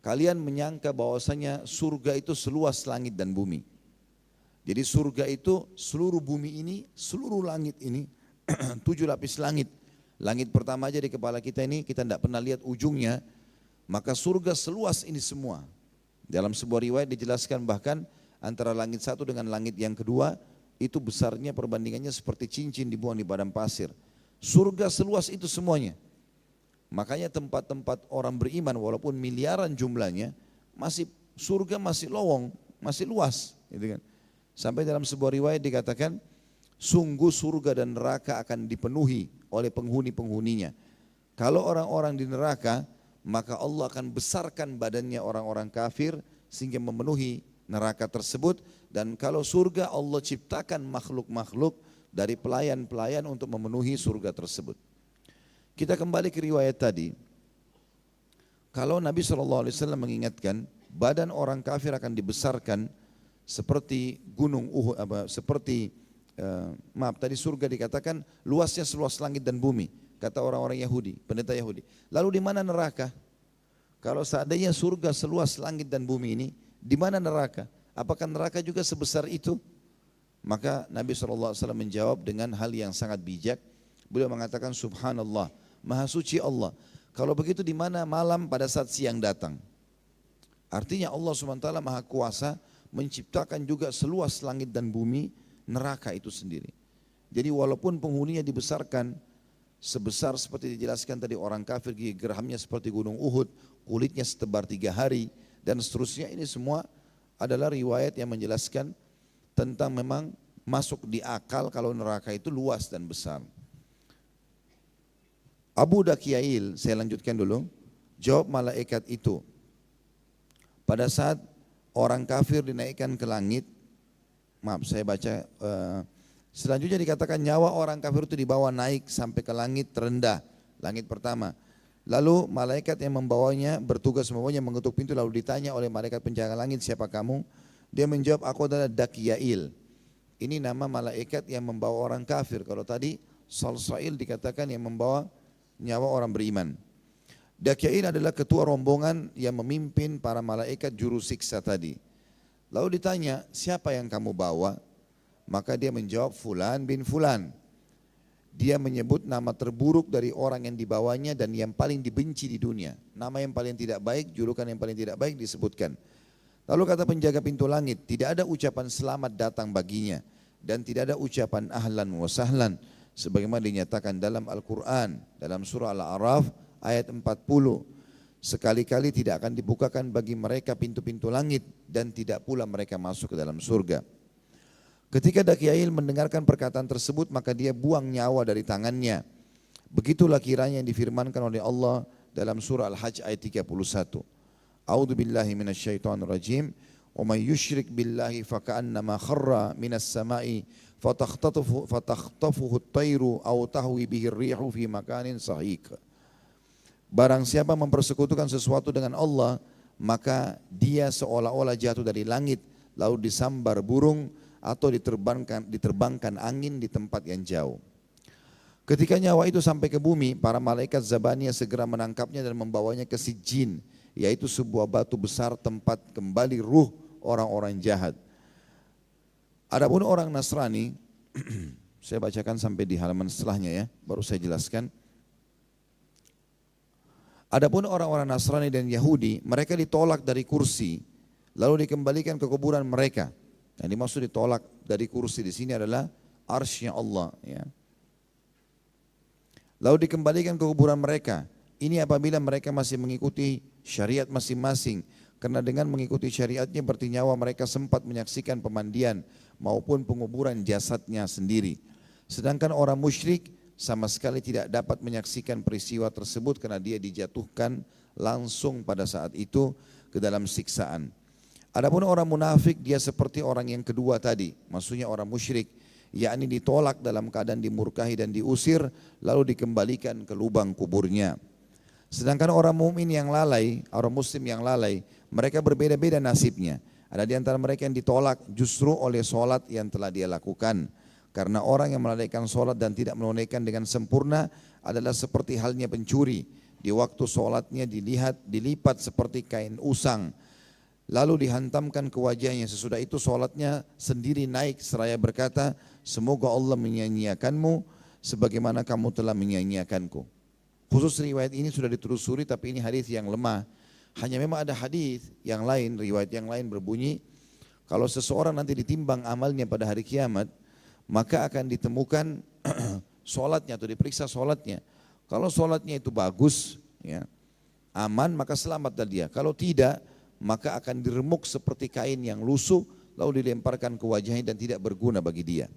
kalian menyangka bahwasanya surga itu seluas langit dan bumi. Jadi surga itu seluruh bumi ini, seluruh langit ini, 7 lapis langit. Langit pertama aja di kepala kita ini kita tidak pernah lihat ujungnya, maka surga seluas ini semua. Dalam sebuah riwayat dijelaskan bahkan antara langit satu dengan langit yang kedua itu besarnya perbandingannya seperti cincin dibuang di padang pasir. Surga seluas itu semuanya. Makanya tempat-tempat orang beriman walaupun miliaran jumlahnya, surga masih lowong, masih luas, gitu kan. Sampai dalam sebuah riwayat dikatakan, sungguh surga dan neraka akan dipenuhi oleh penghuni-penghuninya. Kalau orang-orang di neraka, maka Allah akan besarkan badannya orang-orang kafir sehingga memenuhi neraka tersebut. Dan kalau surga, Allah ciptakan makhluk-makhluk dari pelayan-pelayan untuk memenuhi surga tersebut. Kita kembali ke riwayat tadi. Kalau Nabi SAW mengingatkan, badan orang kafir akan dibesarkan seperti gunung Uhud, tadi surga dikatakan luasnya seluas langit dan bumi, kata orang-orang Yahudi, pendeta Yahudi. Lalu di mana neraka? Kalau seandainya surga seluas langit dan bumi ini, di mana neraka? Apakah neraka juga sebesar itu? Maka Nabi SAW menjawab dengan hal yang sangat bijak. Beliau mengatakan, Subhanallah, Maha Suci Allah. Kalau begitu di mana malam pada saat siang datang? Artinya Allah SWT Maha Kuasa menciptakan juga seluas langit dan bumi, neraka itu sendiri. Jadi walaupun penghuninya dibesarkan sebesar seperti dijelaskan tadi orang kafir, gigi gerhamnya seperti gunung Uhud, kulitnya setebar 3 hari dan seterusnya, ini semua adalah riwayat yang menjelaskan tentang memang masuk di akal kalau neraka itu luas dan besar. Abu Dakyail, saya lanjutkan dulu, jawab malaikat itu, pada saat orang kafir dinaikkan ke langit, maaf saya baca, selanjutnya dikatakan nyawa orang kafir itu dibawa naik sampai ke langit terendah, langit pertama. Lalu malaikat yang membawanya bertugas membawanya mengetuk pintu, lalu ditanya oleh malaikat penjaga langit, siapa kamu? Dia menjawab, aku adalah Dakyail. Ini nama malaikat yang membawa orang kafir. Kalau tadi Salsail dikatakan yang membawa nyawa orang beriman. Dakyail adalah ketua rombongan yang memimpin para malaikat juru siksa tadi. Lalu ditanya, siapa yang kamu bawa? Maka dia menjawab, Fulan bin Fulan. Dia menyebut nama terburuk dari orang yang dibawanya dan yang paling dibenci di dunia. Nama yang paling tidak baik, julukan yang paling tidak baik disebutkan. Lalu kata penjaga pintu langit, tidak ada ucapan selamat datang baginya. Dan tidak ada ucapan ahlan wa sahlan. Sebagaimana dinyatakan dalam Al-Quran, dalam surah Al-A'raf ayat 40. Sekali-kali tidak akan dibukakan bagi mereka pintu-pintu langit dan tidak pula mereka masuk ke dalam surga. Ketika Dakyail mendengarkan perkataan tersebut, maka dia buang nyawa dari tangannya. Begitulah kiranya yang difirmankan oleh Allah dalam surah Al-Hajj ayat 31. A'udzu billahi minasyaitonir rajim. Wa may yusyrik billahi faka'annama kharra minas sama'i fatakhtafuhu at-tayru aw tahwi bihi ar-rihu fi makanin sahiq. Barang siapa mempersekutukan sesuatu dengan Allah, maka dia seolah-olah jatuh dari langit lalu disambar burung atau diterbangkan angin di tempat yang jauh. Ketika nyawa itu sampai ke bumi, para malaikat Zabaniyah segera menangkapnya dan membawanya ke Sijjin, yaitu sebuah batu besar tempat kembali ruh orang-orang jahat. Adapun orang Nasrani, saya bacakan sampai di halaman setelahnya ya, baru saya jelaskan. Adapun orang-orang Nasrani dan Yahudi, mereka ditolak dari kursi, lalu dikembalikan ke kuburan mereka. Yang dimaksud ditolak dari kursi di sini adalah arsy-Nya Allah. Ya. Lalu dikembalikan ke kuburan mereka. Ini apabila mereka masih mengikuti syariat masing-masing. Karena dengan mengikuti syariatnya berarti nyawa mereka sempat menyaksikan pemandian maupun penguburan jasadnya sendiri. Sedangkan orang musyrik sama sekali tidak dapat menyaksikan peristiwa tersebut karena dia dijatuhkan langsung pada saat itu ke dalam siksaan. Adapun orang munafik dia seperti orang yang kedua tadi, maksudnya orang musyrik, yakni ditolak dalam keadaan dimurkahi dan diusir lalu dikembalikan ke lubang kuburnya. Sedangkan orang mukmin yang lalai, orang muslim yang lalai, mereka berbeda-beda nasibnya. Ada di antara mereka yang ditolak justru oleh sholat yang telah dia lakukan. Karena orang yang melalaikan sholat dan tidak menunaikan dengan sempurna adalah seperti halnya pencuri. Di waktu sholatnya dilipat seperti kain usang. Lalu dihantamkan ke wajahnya. Sesudah itu sholatnya sendiri naik seraya berkata, semoga Allah menyanyiakanmu sebagaimana kamu telah menyanyiakanku. Khusus riwayat ini sudah ditelusuri tapi ini hadis yang lemah. Hanya memang ada hadis yang lain, riwayat yang lain berbunyi, kalau seseorang nanti ditimbang amalnya pada hari kiamat, maka akan ditemukan sholatnya atau diperiksa sholatnya. Kalau sholatnya itu bagus, ya, aman, maka selamatlah dia. Kalau tidak, maka akan diremuk seperti kain yang lusuh, lalu dilemparkan ke wajahnya dan tidak berguna bagi dia.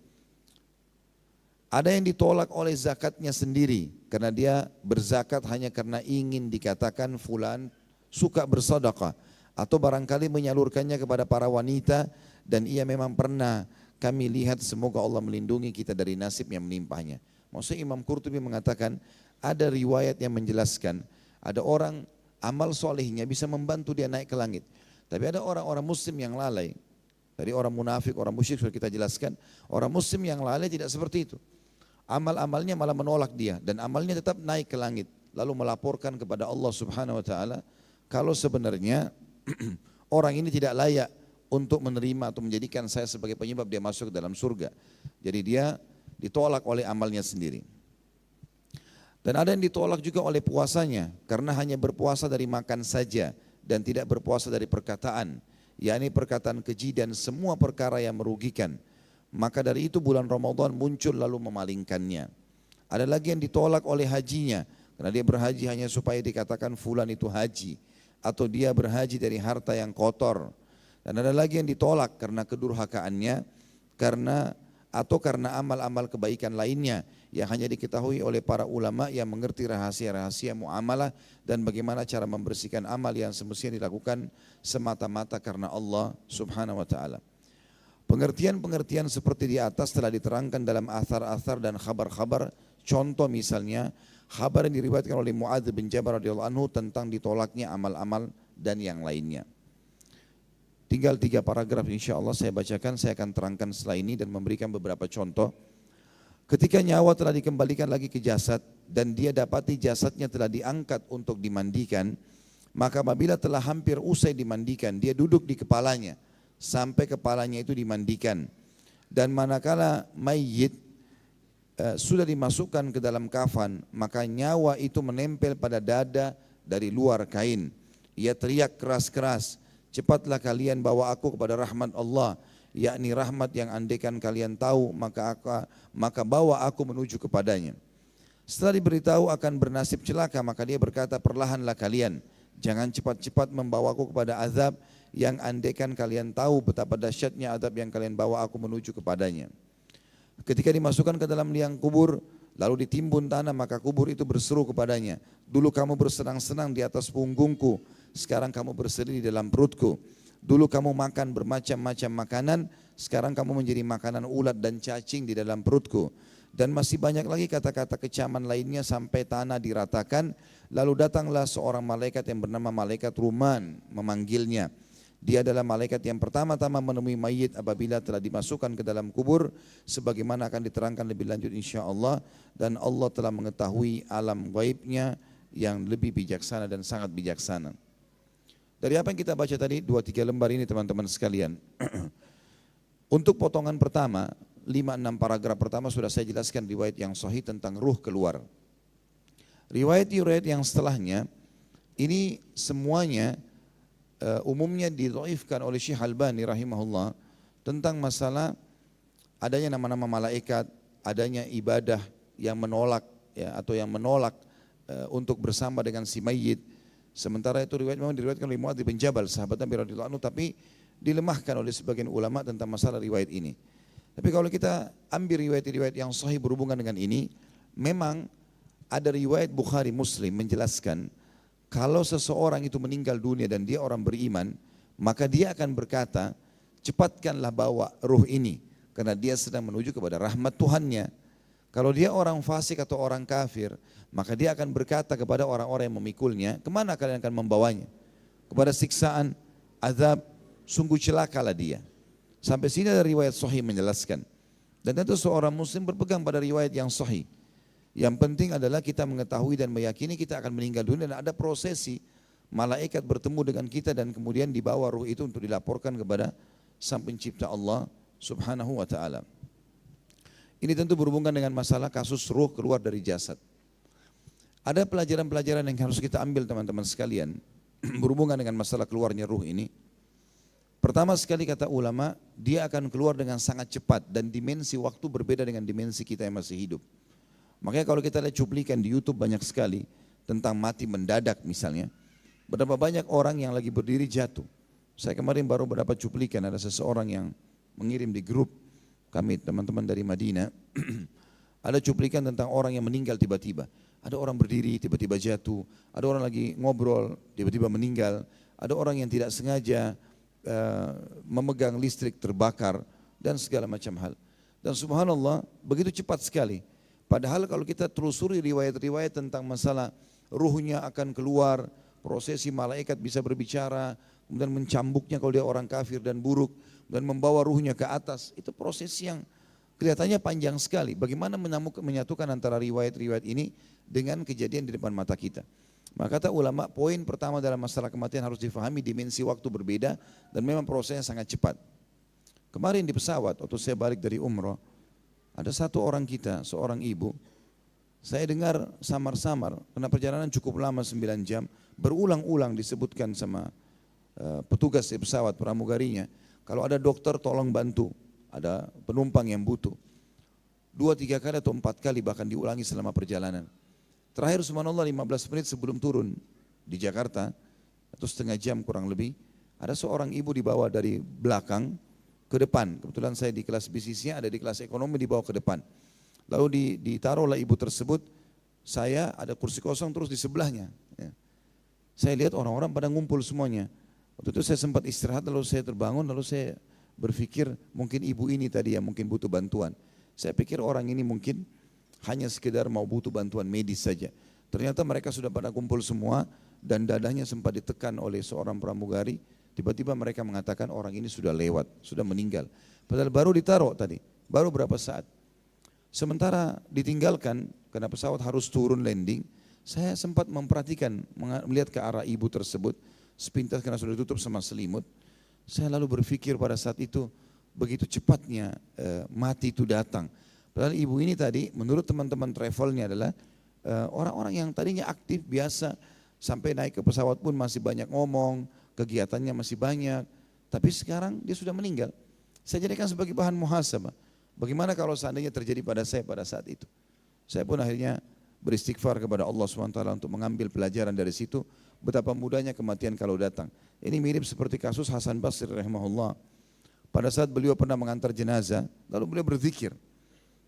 Ada yang ditolak oleh zakatnya sendiri, karena dia berzakat hanya karena ingin dikatakan fulan suka bersedekah, atau barangkali menyalurkannya kepada para wanita, dan ia memang pernah kami lihat semoga Allah melindungi kita dari nasib yang menimpahnya. Maksudnya Imam Qurtubi mengatakan ada riwayat yang menjelaskan ada orang amal solehnya bisa membantu dia naik ke langit. Tapi ada orang-orang muslim yang lalai. Dari orang munafik, orang musyrik sudah kita jelaskan. Orang muslim yang lalai tidak seperti itu. Amal-amalnya malah menolak dia dan amalnya tetap naik ke langit. Lalu melaporkan kepada Allah Subhanahu Wa Taala kalau sebenarnya orang ini tidak layak untuk menerima atau menjadikan saya sebagai penyebab dia masuk ke dalam surga. Jadi dia ditolak oleh amalnya sendiri. Dan ada yang ditolak juga oleh puasanya karena hanya berpuasa dari makan saja dan tidak berpuasa dari perkataan. yakni perkataan keji dan semua perkara yang merugikan. Maka dari itu bulan Ramadan muncul lalu memalingkannya. Ada lagi yang ditolak oleh hajinya, karena dia berhaji hanya supaya dikatakan fulan itu haji, atau dia berhaji dari harta yang kotor. Dan ada lagi yang ditolak karena kedurhakaannya, atau karena amal-amal kebaikan lainnya yang hanya diketahui oleh para ulama yang mengerti rahasia-rahasia muamalah dan bagaimana cara membersihkan amal yang semestinya dilakukan semata-mata karena Allah Subhanahu wa taala. Pengertian-pengertian seperti di atas telah diterangkan dalam athar-athar dan khabar-khabar. Contoh misalnya khabar yang diriwayatkan oleh Muadz bin Jabal radhiyallahu anhu tentang ditolaknya amal-amal dan yang lainnya. Tinggal 3 paragraf insya Allah saya bacakan, saya akan terangkan setelah ini dan memberikan beberapa contoh. Ketika nyawa telah dikembalikan lagi ke jasad dan dia dapati jasadnya telah diangkat untuk dimandikan, maka apabila telah hampir usai dimandikan, dia duduk di kepalanya sampai kepalanya itu dimandikan. Dan manakala mayit sudah dimasukkan ke dalam kafan, maka nyawa itu menempel pada dada dari luar kain. Ia teriak keras-keras, "Cepatlah kalian bawa aku kepada rahmat Allah, yakni rahmat yang andaikan kalian tahu maka bawa aku menuju kepadanya." Setelah diberitahu akan bernasib celaka, maka dia berkata, "Perlahanlah kalian, jangan cepat-cepat membawaku kepada azab yang andaikan kalian tahu betapa dahsyatnya azab yang kalian bawa aku menuju kepadanya." Ketika dimasukkan ke dalam liang kubur, lalu ditimbun tanah, maka kubur itu berseru kepadanya, "Dulu kamu bersenang-senang di atas punggungku, sekarang kamu bersedih di dalam perutku. Dulu kamu makan bermacam-macam makanan, sekarang kamu menjadi makanan ulat dan cacing di dalam perutku." Dan masih banyak lagi kata-kata kecaman lainnya sampai tanah diratakan. Lalu datanglah seorang malaikat yang bernama malaikat Ruman memanggilnya. Dia adalah malaikat yang pertama-tama menemui mayit apabila telah dimasukkan ke dalam kubur, sebagaimana akan diterangkan lebih lanjut insya Allah. Dan Allah telah mengetahui alam gaibnya yang lebih bijaksana dan sangat bijaksana. Dari apa yang kita baca tadi 2-3 lembar ini teman-teman sekalian, untuk potongan pertama 5-6 paragraf pertama sudah saya jelaskan riwayat yang sahih tentang ruh keluar. Riwayat-riwayat yang setelahnya ini semuanya umumnya didhaifkan oleh Syekh Albani rahimahullah tentang masalah adanya nama-nama malaikat, adanya ibadah yang menolak atau yang menolak untuk bersama dengan si mayit. Sementara itu riwayat memang diriwayatkan oleh Muadz bin Jabal sahabat Nabi radhiyallahu anhu, tapi dilemahkan oleh sebagian ulama tentang masalah riwayat ini. Tapi kalau kita ambil riwayat-riwayat yang sahih berhubungan dengan ini, memang ada riwayat Bukhari Muslim menjelaskan kalau seseorang itu meninggal dunia dan dia orang beriman, maka dia akan berkata, "Cepatkanlah bawa ruh ini," karena dia sedang menuju kepada rahmat Tuhannya. Kalau dia orang fasik atau orang kafir, maka dia akan berkata kepada orang-orang yang memikulnya, "Kemana kalian akan membawanya? Kepada siksaan, azab, sungguh celakalah dia." Sampai sini ada riwayat sahih menjelaskan. Dan tentu seorang muslim berpegang pada riwayat yang sahih. Yang penting adalah kita mengetahui dan meyakini kita akan meninggal dunia dan ada prosesi malaikat bertemu dengan kita dan kemudian dibawa ruh itu untuk dilaporkan kepada Sang Pencipta Allah Subhanahu wa taala. Ini tentu berhubungan dengan masalah kasus ruh keluar dari jasad. Ada pelajaran-pelajaran yang harus kita ambil teman-teman sekalian berhubungan dengan masalah keluarnya ruh ini. Pertama sekali kata ulama, dia akan keluar dengan sangat cepat dan dimensi waktu berbeda dengan dimensi kita yang masih hidup. Makanya kalau kita lihat cuplikan di YouTube banyak sekali tentang mati mendadak misalnya. Berapa banyak orang yang lagi berdiri jatuh. Saya kemarin baru mendapat cuplikan, ada seseorang yang mengirim di grup kami teman-teman dari Madinah. Ada cuplikan tentang orang yang meninggal tiba-tiba. Ada orang berdiri tiba-tiba jatuh. Ada orang lagi ngobrol tiba-tiba meninggal. Ada orang yang tidak sengaja memegang listrik terbakar dan segala macam hal. Dan subhanallah begitu cepat sekali. Padahal kalau kita telusuri riwayat-riwayat tentang masalah ruhnya akan keluar, prosesi malaikat bisa berbicara, kemudian mencambuknya kalau dia orang kafir dan buruk, dan membawa ruhnya ke atas, itu proses yang kelihatannya panjang sekali. Bagaimana menyatukan antara riwayat-riwayat ini dengan kejadian di depan mata kita. Maka kata ulama, poin pertama dalam masalah kematian harus difahami dimensi waktu berbeda dan memang prosesnya sangat cepat. Kemarin di pesawat, waktu saya balik dari umrah, ada satu orang kita, seorang ibu, saya dengar samar-samar, karena perjalanan cukup lama 9 jam, berulang-ulang disebutkan sama petugas di pesawat pramugarinya, kalau ada dokter tolong bantu, ada penumpang yang butuh. 2-3 kali atau 4 kali bahkan diulangi selama perjalanan. Terakhir subhanallah 15 menit sebelum turun di Jakarta, atau setengah jam kurang lebih, ada seorang ibu dibawa dari belakang ke depan. Kebetulan saya di kelas bisnisnya, ada di kelas ekonomi dibawa ke depan. Lalu ditaruhlah ibu tersebut, saya ada kursi kosong terus di sebelahnya. Ya. Saya lihat orang-orang pada ngumpul semuanya. Waktu itu saya sempat istirahat, lalu saya terbangun, lalu saya berpikir mungkin ibu ini tadi yang mungkin butuh bantuan. Saya pikir orang ini mungkin hanya sekedar mau butuh bantuan medis saja. Ternyata mereka sudah pada kumpul semua dan dadanya sempat ditekan oleh seorang pramugari. Tiba-tiba mereka mengatakan orang ini sudah lewat, sudah meninggal. Padahal baru ditaruh tadi, baru berapa saat. Sementara ditinggalkan karena pesawat harus turun landing, saya sempat memperhatikan, melihat ke arah ibu tersebut, sepintas karena sudah ditutup sama selimut. Saya lalu berpikir pada saat itu, begitu cepatnya mati itu datang. Padahal ibu ini tadi menurut teman-teman travelnya adalah orang-orang yang tadinya aktif biasa, sampai naik ke pesawat pun masih banyak ngomong, kegiatannya masih banyak, tapi sekarang dia sudah meninggal. Saya jadikan sebagai bahan muhasabah. Bagaimana kalau seandainya terjadi pada saya pada saat itu? Saya pun akhirnya beristighfar kepada Allah SWT untuk mengambil pelajaran dari situ, betapa mudahnya kematian kalau datang. Ini mirip seperti kasus Hasan Basri rahimahullah. Pada saat beliau pernah mengantar jenazah, lalu beliau berzikir.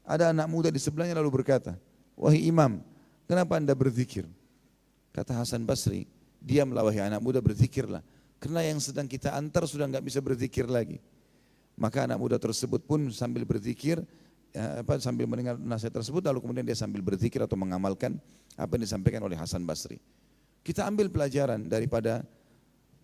Ada anak muda di sebelahnya lalu berkata, "Wahai imam, kenapa anda berzikir?" Kata Hasan Basri, "Diamlah wahai anak muda, berzikirlah. Karena yang sedang kita antar sudah enggak bisa berzikir lagi." Maka anak muda tersebut pun sambil berzikir, sambil mendengar nasihat tersebut, lalu kemudian dia sambil berzikir atau mengamalkan apa yang disampaikan oleh Hasan Basri. Kita ambil pelajaran daripada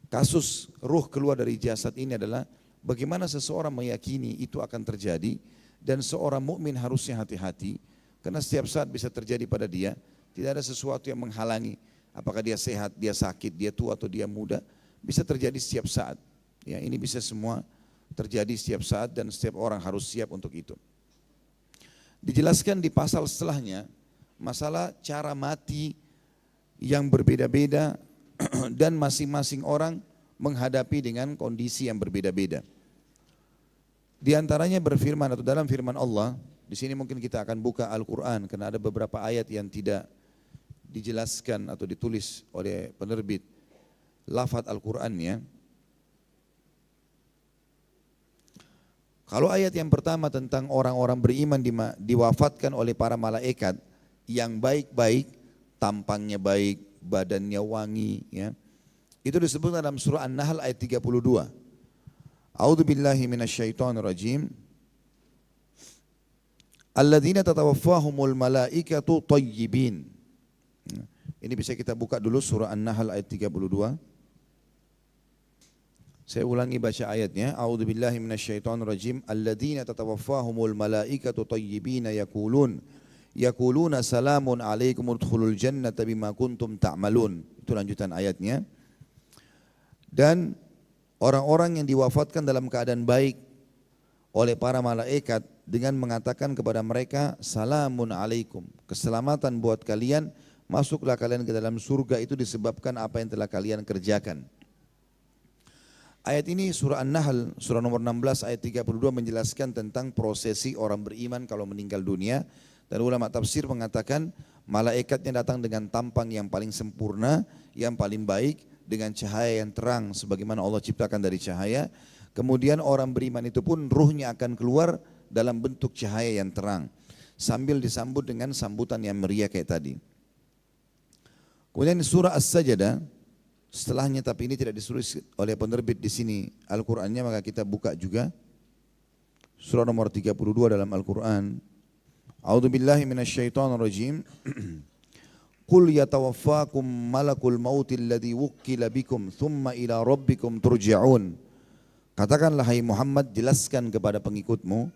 kasus ruh keluar dari jasad ini adalah bagaimana seseorang meyakini itu akan terjadi dan seorang mukmin harusnya hati-hati karena setiap saat bisa terjadi pada dia, tidak ada sesuatu yang menghalangi. Apakah dia sehat, dia sakit, dia tua atau dia muda, bisa terjadi setiap saat. Ya, ini bisa semua terjadi setiap saat dan setiap orang harus siap untuk itu. Dijelaskan di pasal setelahnya masalah cara mati yang berbeda-beda dan masing-masing orang menghadapi dengan kondisi yang berbeda-beda. Di antaranya berfirman atau dalam firman Allah, di sini mungkin kita akan buka Al-Quran karena ada beberapa ayat yang tidak dijelaskan atau ditulis oleh penerbit lafaz Al-Qurannya. Kalau ayat yang pertama tentang orang-orang beriman diwafatkan oleh para malaikat yang baik-baik, tampangnya baik, badannya wangi, ya. Itu disebut dalam surah An-Nahl ayat 32. A'udzu billahi minasyaitonir rajim. Alladzina tatawaffahumul malaikatu thayyibin. Ini bisa kita buka dulu surah An-Nahl ayat 32. Saya ulangi baca ayatnya. A'udzu billahi minasyaitonir rajim. Alladzina tatawaffahumul malaikatu thayyibin yaquluna salamun alaikum udkhulul jannata bima kuntum ta'malun. Itu lanjutan ayatnya. Dan orang-orang yang diwafatkan dalam keadaan baik oleh para malaikat dengan mengatakan kepada mereka salamun alaikum, keselamatan buat kalian, masuklah kalian ke dalam surga itu disebabkan apa yang telah kalian kerjakan. Ayat ini surah An-Nahl surah nomor 16 ayat 32 menjelaskan tentang prosesi orang beriman kalau meninggal dunia, dan ulama tafsir mengatakan malaikatnya datang dengan tampang yang paling sempurna, yang paling baik, dengan cahaya yang terang sebagaimana Allah ciptakan dari cahaya. Kemudian orang beriman itu pun ruhnya akan keluar dalam bentuk cahaya yang terang sambil disambut dengan sambutan yang meriah kayak tadi. Kemudian surah As-Sajdah setelahnya, tapi ini tidak ditulis oleh penerbit di sini Al-Qur'annya, maka kita buka juga surah nomor 32 dalam Al-Qur'an. A'udzu billahi minasyaitonir rajim. Qul yatawaffakum malakul mautil ladzi wukkila bikum thumma ila rabbikum turja'un. Katakanlah hai Muhammad, jelaskan kepada pengikutmu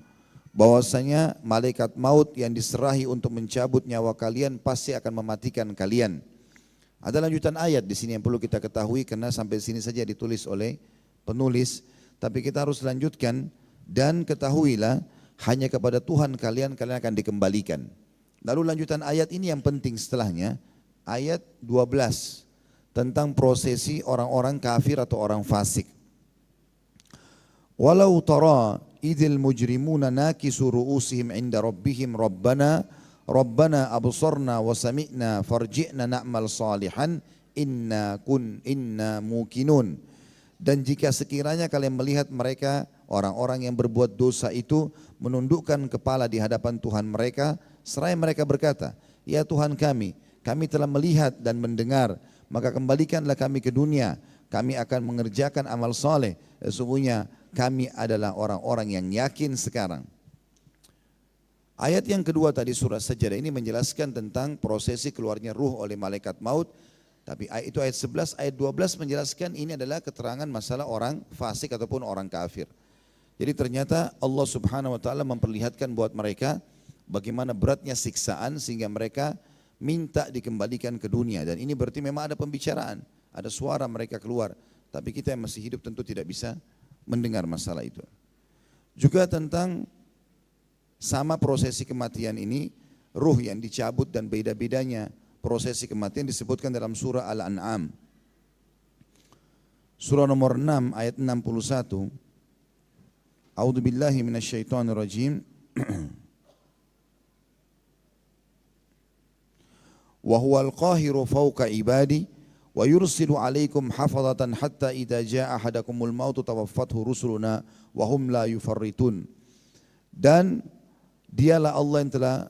bahwasanya malaikat maut yang diserahi untuk mencabut nyawa kalian pasti akan mematikan kalian. Ada lanjutan ayat di sini yang perlu kita ketahui karena sampai sini saja ditulis oleh penulis, tapi kita harus lanjutkan. Dan ketahuilah hanya kepada Tuhan kalian akan dikembalikan. Lalu lanjutan ayat ini yang penting setelahnya, ayat 12. tentang prosesi orang-orang kafir atau orang fasik. Walau tara idil mujrimuna nakisu ru'usihim inda rabbihim Rabbana absarna wa sami'na farji'na na'mal salihan inna muqinun. Dan jika sekiranya kalian melihat mereka orang-orang yang berbuat dosa itu menundukkan kepala di hadapan Tuhan mereka, seraya mereka berkata, ya Tuhan kami telah melihat dan mendengar, maka kembalikanlah kami ke dunia, kami akan mengerjakan amal soleh, sesungguhnya kami adalah orang-orang yang yakin sekarang. Ayat yang kedua tadi surah Sajdah ini menjelaskan tentang prosesi keluarnya ruh oleh malaikat maut. Tapi itu ayat 11, ayat 12 menjelaskan ini adalah keterangan masalah orang fasik ataupun orang kafir. Jadi ternyata Allah subhanahu wa ta'ala memperlihatkan buat mereka bagaimana beratnya siksaan sehingga mereka minta dikembalikan ke dunia. Dan ini berarti memang ada pembicaraan, ada suara mereka keluar. Tapi kita yang masih hidup tentu tidak bisa mendengar masalah itu. Juga tentang sama prosesi kematian ini, ruh yang dicabut dan beda-bedanya prosesi kematian disebutkan dalam surah Al-An'am. Surah nomor 6 ayat 61. A'udzu billahi minasyaitonir rajim. Wa huwal qahiru fawqa ibadi wa yursilu 'alaikum hafazatan hatta idza jaa ahadakumul mautu tawaffathu rusuluna wa hum la yufarritun. Dan dialah Allah yang telah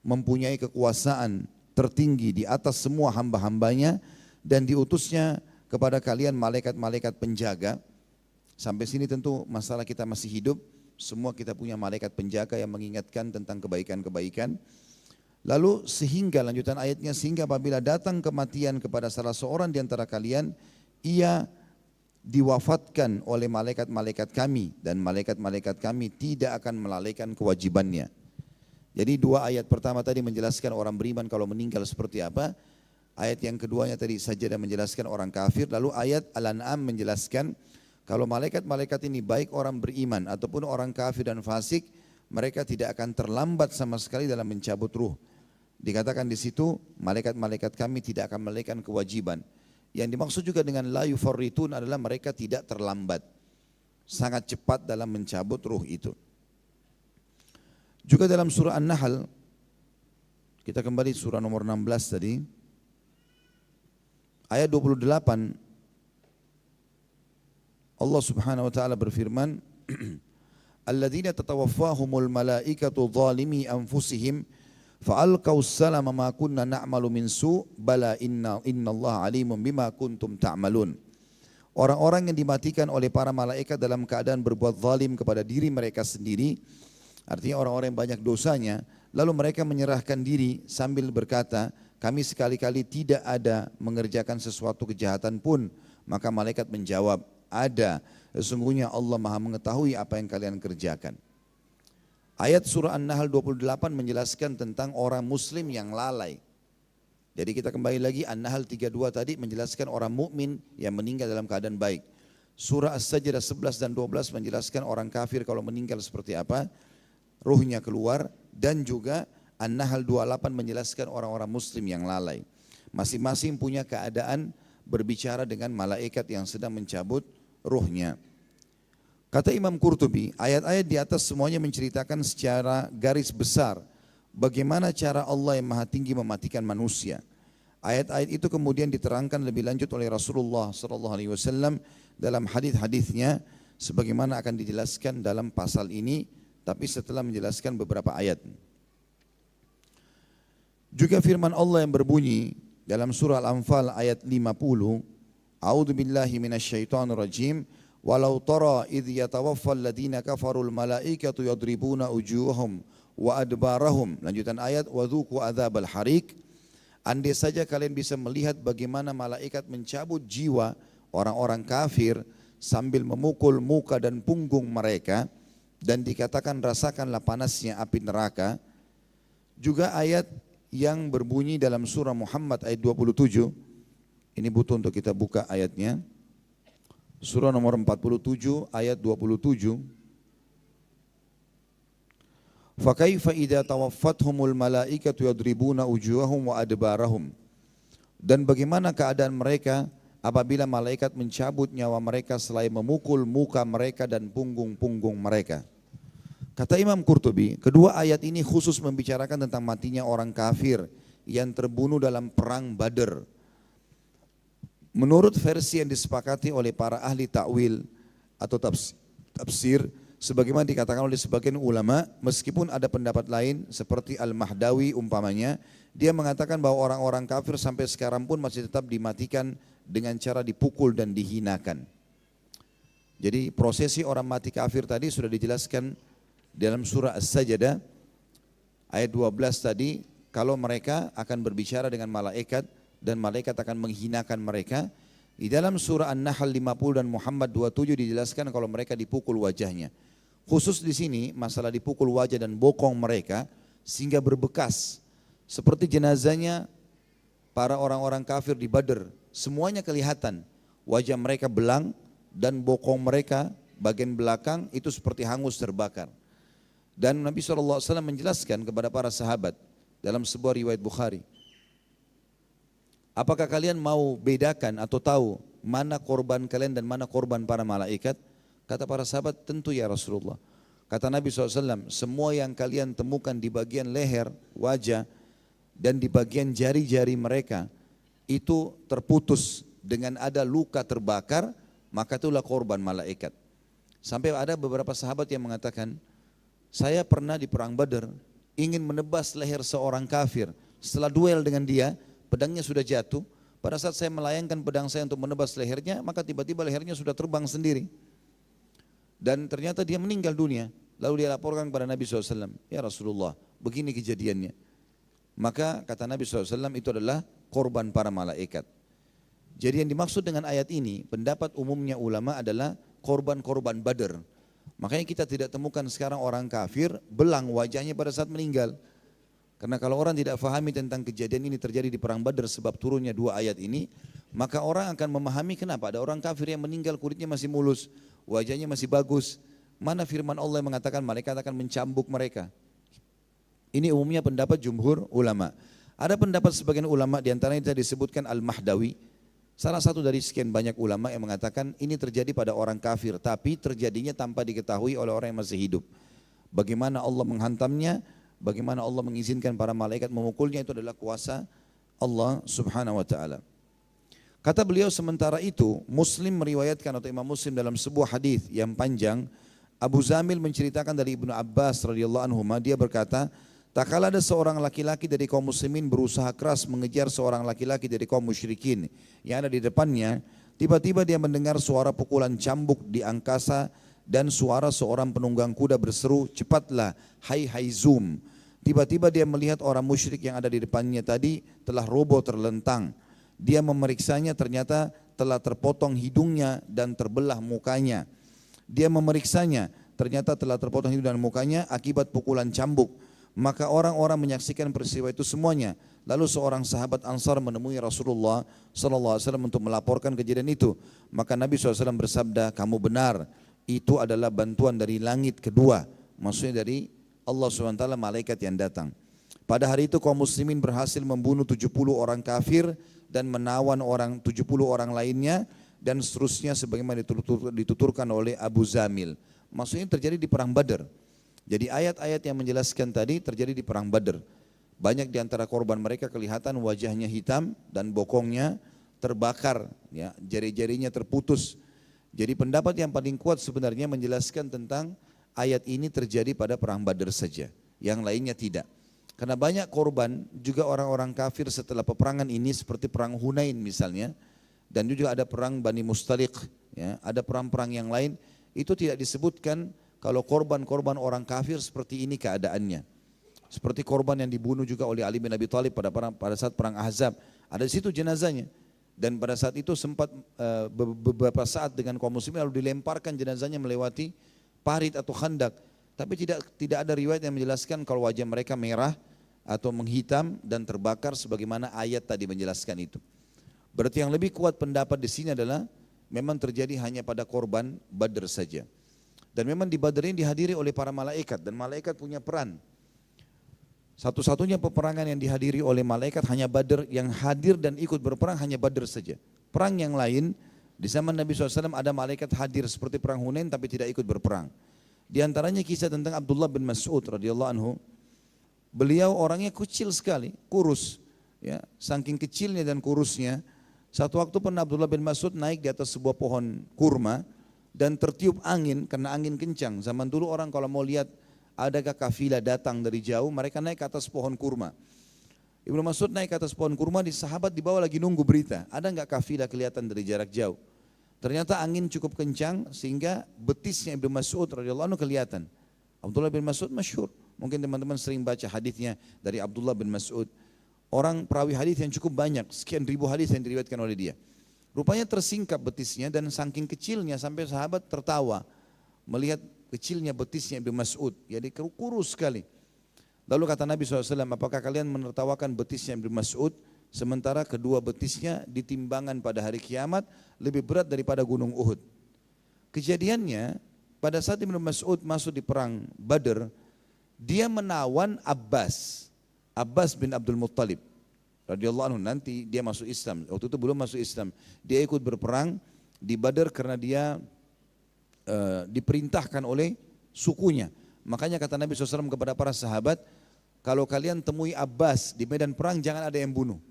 mempunyai kekuasaan tertinggi di atas semua hamba-hambanya dan diutusnya kepada kalian malaikat-malaikat penjaga. Sampai sini tentu masalah kita masih hidup, semua kita punya malaikat penjaga yang mengingatkan tentang kebaikan-kebaikan. Lalu sehingga lanjutan ayatnya, sehingga apabila datang kematian kepada salah seorang di antara kalian, ia diwafatkan oleh malaikat-malaikat kami dan malaikat-malaikat kami tidak akan melalaikan kewajibannya. Jadi dua ayat pertama tadi menjelaskan orang beriman kalau meninggal seperti apa. Ayat yang keduanya tadi Sajdah menjelaskan orang kafir. Lalu ayat Al-An'am menjelaskan kalau malaikat-malaikat ini baik orang beriman ataupun orang kafir dan fasik, mereka tidak akan terlambat sama sekali dalam mencabut ruh. Dikatakan di situ malaikat-malaikat kami tidak akan melalaikan kewajiban. Yang dimaksud juga dengan la yufarritun adalah mereka tidak terlambat, sangat cepat dalam mencabut ruh itu. Juga dalam surah An-Nahl, kita kembali surah nomor 16 tadi, ayat 28, Allah subhanahu wa ta'ala berfirman, alladzina tatawaffahumul malaikatu zalimi anfusihim fa'alqaus salama ma kunna na'malu min su' bala innallaha alimun bima kuntum ta'malun. Orang-orang yang dimatikan oleh para malaikat dalam keadaan berbuat zalim kepada diri mereka sendiri, artinya orang-orang yang banyak dosanya, lalu mereka menyerahkan diri sambil berkata, kami sekali-kali tidak ada mengerjakan sesuatu kejahatan pun. Maka malaikat menjawab, ada, sesungguhnya Allah maha mengetahui apa yang kalian kerjakan. Ayat surah An-Nahl 28 menjelaskan tentang orang muslim yang lalai. Jadi kita kembali lagi, An-Nahl 32 tadi menjelaskan orang mukmin yang meninggal dalam keadaan baik. Surah As-Sajdah 11 dan 12 menjelaskan orang kafir kalau meninggal seperti apa, ruhnya keluar. Dan juga An-Nahl 28 menjelaskan orang-orang muslim yang lalai. Masing-masing punya keadaan berbicara dengan malaikat yang sedang mencabut ruhnya. Kata Imam Qurtubi, ayat-ayat di atas semuanya menceritakan secara garis besar bagaimana cara Allah yang maha tinggi mematikan manusia. Ayat-ayat itu kemudian diterangkan lebih lanjut oleh Rasulullah SAW dalam hadis-hadisnya sebagaimana akan dijelaskan dalam pasal ini, tapi setelah menjelaskan beberapa ayat. Juga firman Allah yang berbunyi dalam surah Al-Anfal ayat 50, A'udzu billahi minasyaitonir rajim, walau tara idh yatawaffal ladina kafarul malaikatu yadribuna wujuhahum wa adbarahum. Lanjutan ayat, wa dzuqu adzabal hariq. Andai saja kalian bisa melihat bagaimana malaikat mencabut jiwa orang-orang kafir sambil memukul muka dan punggung mereka dan dikatakan rasakanlah panasnya api neraka. Juga ayat yang berbunyi dalam surah Muhammad ayat 27. Ini butuh untuk kita buka ayatnya. Surah nomor 47 ayat 27. Fakaifa idza tawaffathumul malaikatu yadribuna wujuhahum wa adbarahum. Dan bagaimana keadaan mereka apabila malaikat mencabut nyawa mereka selain memukul muka mereka dan punggung-punggung mereka. Kata Imam Qurtubi, kedua ayat ini khusus membicarakan tentang matinya orang kafir yang terbunuh dalam perang Badr. Menurut versi yang disepakati oleh para ahli ta'wil atau tafsir, sebagaimana dikatakan oleh sebagian ulama, meskipun ada pendapat lain seperti Al-Mahdawi umpamanya, dia mengatakan bahwa orang-orang kafir sampai sekarang pun masih tetap dimatikan dengan cara dipukul dan dihinakan. Jadi prosesi orang mati kafir tadi sudah dijelaskan dalam surah As-Sajdah ayat 12 tadi, kalau mereka akan berbicara dengan malaikat dan malaikat akan menghinakan mereka. Di dalam surah An-Nahl 50 dan Muhammad 27 dijelaskan kalau mereka dipukul wajahnya. Khusus di sini masalah dipukul wajah dan bokong mereka sehingga berbekas. Seperti jenazahnya para orang-orang kafir di Badr, semuanya kelihatan. Wajah mereka belang dan bokong mereka bagian belakang itu seperti hangus terbakar. Dan Nabi SAW menjelaskan kepada para sahabat dalam sebuah riwayat Bukhari, apakah kalian mau bedakan atau tahu mana korban kalian dan mana korban para malaikat? Kata para sahabat, tentu ya Rasulullah. Kata Nabi SAW, semua yang kalian temukan di bagian leher, wajah, dan di bagian jari-jari mereka, itu terputus dengan ada luka terbakar, maka itulah korban malaikat. Sampai ada beberapa sahabat yang mengatakan, saya pernah di perang Badr, ingin menebas leher seorang kafir. Setelah duel dengan dia, pedangnya sudah jatuh. Pada saat saya melayangkan pedang saya untuk menebas lehernya, maka tiba-tiba lehernya sudah terbang sendiri. Dan ternyata dia meninggal dunia. Lalu dia laporkan kepada Nabi SAW, ya Rasulullah, begini kejadiannya. Maka kata Nabi SAW, itu adalah korban para malaikat. Jadi yang dimaksud dengan ayat ini, pendapat umumnya ulama adalah korban-korban Badr. Makanya kita tidak temukan sekarang orang kafir belang wajahnya pada saat meninggal. Karena kalau orang tidak fahami tentang kejadian ini terjadi di perang Badr sebab turunnya dua ayat ini, maka orang akan memahami kenapa ada orang kafir yang meninggal kulitnya masih mulus, wajahnya masih bagus. Mana firman Allah yang mengatakan malaikat akan mencambuk mereka? Ini umumnya pendapat jumhur ulama. Ada pendapat sebagian ulama diantaranya disebutkan Al-Mahdawi. Salah satu dari sekian banyak ulama yang mengatakan ini terjadi pada orang kafir, tapi terjadinya tanpa diketahui oleh orang yang masih hidup. Bagaimana Allah menghantamnya, bagaimana Allah mengizinkan para malaikat memukulnya, itu adalah kuasa Allah Subhanahu wa ta'ala. Kata beliau, sementara itu Muslim meriwayatkan atau Imam Muslim dalam sebuah hadis yang panjang, Abu Zamil menceritakan dari Ibnu Abbas radhiyallahu anhu, dia berkata, tak kala ada seorang laki-laki dari kaum muslimin berusaha keras mengejar seorang laki-laki dari kaum musyrikin yang ada di depannya, tiba-tiba dia mendengar suara pukulan cambuk di angkasa dan suara seorang penunggang kuda berseru, cepatlah, hai Haizum. Tiba-tiba dia melihat orang musyrik yang ada di depannya tadi telah roboh terlentang. Dia memeriksanya, ternyata telah terpotong hidungnya dan terbelah mukanya. Dia memeriksanya, ternyata telah terpotong hidung dan mukanya akibat pukulan cambuk. Maka orang-orang menyaksikan peristiwa itu semuanya. Lalu seorang sahabat Ansar menemui Rasulullah SAW untuk melaporkan kejadian itu. Maka Nabi SAW bersabda, kamu benar, itu adalah bantuan dari langit kedua. Maksudnya dari Allah SWT, malaikat yang datang. Pada hari itu kaum muslimin berhasil membunuh 70 orang kafir dan menawan 70 orang lainnya, dan seterusnya sebagaimana dituturkan oleh Abu Zamil. Maksudnya terjadi di perang Badr. Jadi ayat-ayat yang menjelaskan tadi terjadi di perang Badr. Banyak di antara korban mereka kelihatan wajahnya hitam dan bokongnya terbakar, ya, jari-jarinya terputus. Jadi pendapat yang paling kuat sebenarnya menjelaskan tentang ayat ini terjadi pada perang Badr saja, yang lainnya tidak. Karena banyak korban juga orang-orang kafir setelah peperangan ini seperti perang Hunain misalnya, dan juga ada perang Bani Mustaliq, ya, ada perang-perang yang lain, itu tidak disebutkan kalau korban-korban orang kafir seperti ini keadaannya. Seperti korban yang dibunuh juga oleh Ali bin Abi Thalib pada saat perang Ahzab, ada di situ jenazahnya. Dan pada saat itu sempat beberapa saat dengan kaum muslimin lalu dilemparkan jenazahnya melewati parit atau khandak. Tapi tidak ada riwayat yang menjelaskan kalau wajah mereka merah atau menghitam dan terbakar sebagaimana ayat tadi menjelaskan itu. Berarti yang lebih kuat pendapat di sini adalah memang terjadi hanya pada korban Badr saja. Dan memang di Badr ini dihadiri oleh para malaikat, dan malaikat punya peran. Satu-satunya peperangan yang dihadiri oleh malaikat hanya Badr, yang hadir dan ikut berperang hanya Badr saja. Perang yang lain di zaman Nabi SAW ada malaikat hadir seperti perang Hunain tapi tidak ikut berperang. Di antaranya kisah tentang Abdullah bin Mas'ud radhiyallahu anhu. Beliau orangnya kecil sekali, kurus. Ya, saking kecilnya dan kurusnya, satu waktu pernah Abdullah bin Mas'ud naik di atas sebuah pohon kurma dan tertiup angin karena angin kencang. Zaman dulu orang kalau mau lihat adakah kafilah datang dari jauh, mereka naik ke atas pohon kurma. Ibnu Mas'ud naik ke atas pohon kurma, di sahabat di bawah lagi nunggu berita, ada enggak kafilah kelihatan dari jarak jauh. Ternyata angin cukup kencang sehingga betisnya Ibnu Mas'ud radhiyallahu anhu kelihatan. Abdullah bin Mas'ud masyhur, mungkin teman-teman sering baca hadisnya dari Abdullah bin Mas'ud. Orang perawi hadis yang cukup banyak, sekian ribu hadis yang diriwayatkan oleh dia. Rupanya tersingkap betisnya dan saking kecilnya sampai sahabat tertawa melihat kecilnya betisnya Ibnu Mas'ud, jadi kurus sekali. Lalu kata Nabi SAW, apakah kalian menertawakan betisnya Ibnu Mas'ud, sementara kedua betisnya ditimbangan pada hari kiamat lebih berat daripada gunung Uhud. Kejadiannya, pada saat Ibnu Mas'ud masuk di perang Badr, dia menawan Abbas bin Abdul Muttalib radhiyallahu anhu. Nanti dia masuk Islam, waktu itu belum masuk Islam. Dia ikut berperang di Badr karena dia diperintahkan oleh sukunya. Makanya kata Nabi SAW kepada para sahabat, kalau kalian temui Abbas di medan perang jangan ada yang bunuh,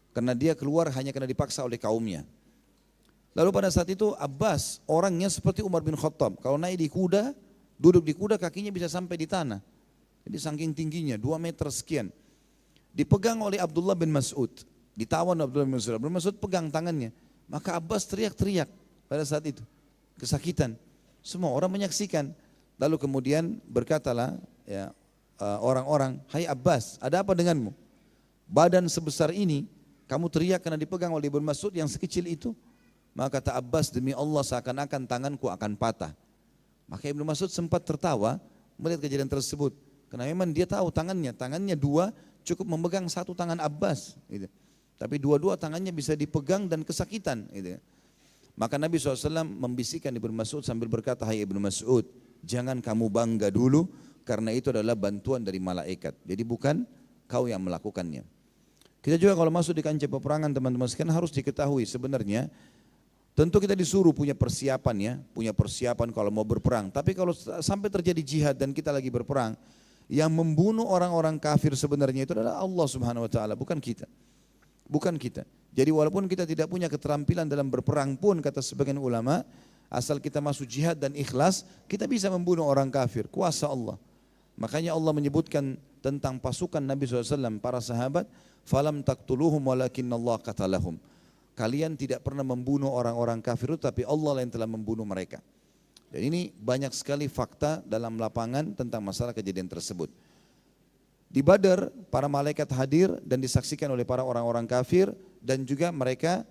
karena dia keluar hanya karena dipaksa oleh kaumnya. Lalu pada saat itu Abbas orangnya seperti Umar bin Khattab, kalau naik di kuda, duduk di kuda kakinya bisa sampai di tanah. Jadi saking tingginya 2 meter sekian. Dipegang oleh Abdullah bin Mas'ud, ditawan Abdullah bin Mas'ud. Abdullah bin Mas'ud pegang tangannya, maka Abbas teriak-teriak pada saat itu, kesakitan. Semua orang menyaksikan. Lalu kemudian berkatalah ya, orang-orang, hai Abbas, ada apa denganmu? Badan sebesar ini, kamu teriak karena dipegang oleh Ibnu Mas'ud yang sekecil itu? Maka kata Abbas, demi Allah seakan-akan tanganku akan patah. Maka Ibnu Mas'ud sempat tertawa melihat kejadian tersebut. Karena memang dia tahu tangannya 2 cukup memegang satu tangan Abbas. Gitu. Tapi dua-dua tangannya bisa dipegang dan kesakitan. Gitu. Maka Nabi SAW membisikkan Ibnu Mas'ud sambil berkata, hai Ibnu Mas'ud, jangan kamu bangga dulu karena itu adalah bantuan dari malaikat. Jadi bukan kau yang melakukannya. Kita juga kalau masuk di kancah peperangan teman-teman sekalian harus diketahui sebenarnya tentu kita disuruh punya persiapan ya, punya persiapan kalau mau berperang. Tapi kalau sampai terjadi jihad dan kita lagi berperang, yang membunuh orang-orang kafir sebenarnya itu adalah Allah Subhanahu wa taala, bukan kita. Bukan kita. Jadi walaupun kita tidak punya keterampilan dalam berperang pun kata sebagian ulama, asal kita masuk jihad dan ikhlas, kita bisa membunuh orang kafir, kuasa Allah. Makanya Allah menyebutkan tentang pasukan Nabi SAW, para sahabat, falam taqtuluhum walakinnallaha qatalahum. Kalian tidak pernah membunuh orang-orang kafir itu, tapi Allah yang telah membunuh mereka. Dan ini banyak sekali fakta dalam lapangan tentang masalah kejadian tersebut. Di Badar, para malaikat hadir dan disaksikan oleh para orang-orang kafir dan juga mereka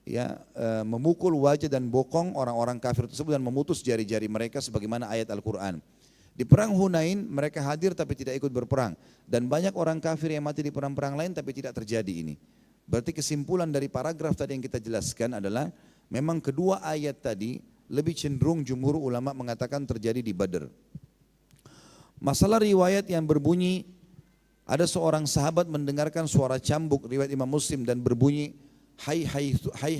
ya memukul wajah dan bokong orang-orang kafir tersebut dan memutus jari-jari mereka sebagaimana ayat Al-Quran. Di perang Hunain mereka hadir tapi tidak ikut berperang dan banyak orang kafir yang mati di perang-perang lain tapi tidak terjadi ini. Berarti kesimpulan dari paragraf tadi yang kita jelaskan adalah memang kedua ayat tadi lebih cenderung jumhur ulama mengatakan terjadi di Badar. Masalah riwayat yang berbunyi ada seorang sahabat mendengarkan suara cambuk riwayat Imam Muslim dan berbunyi hai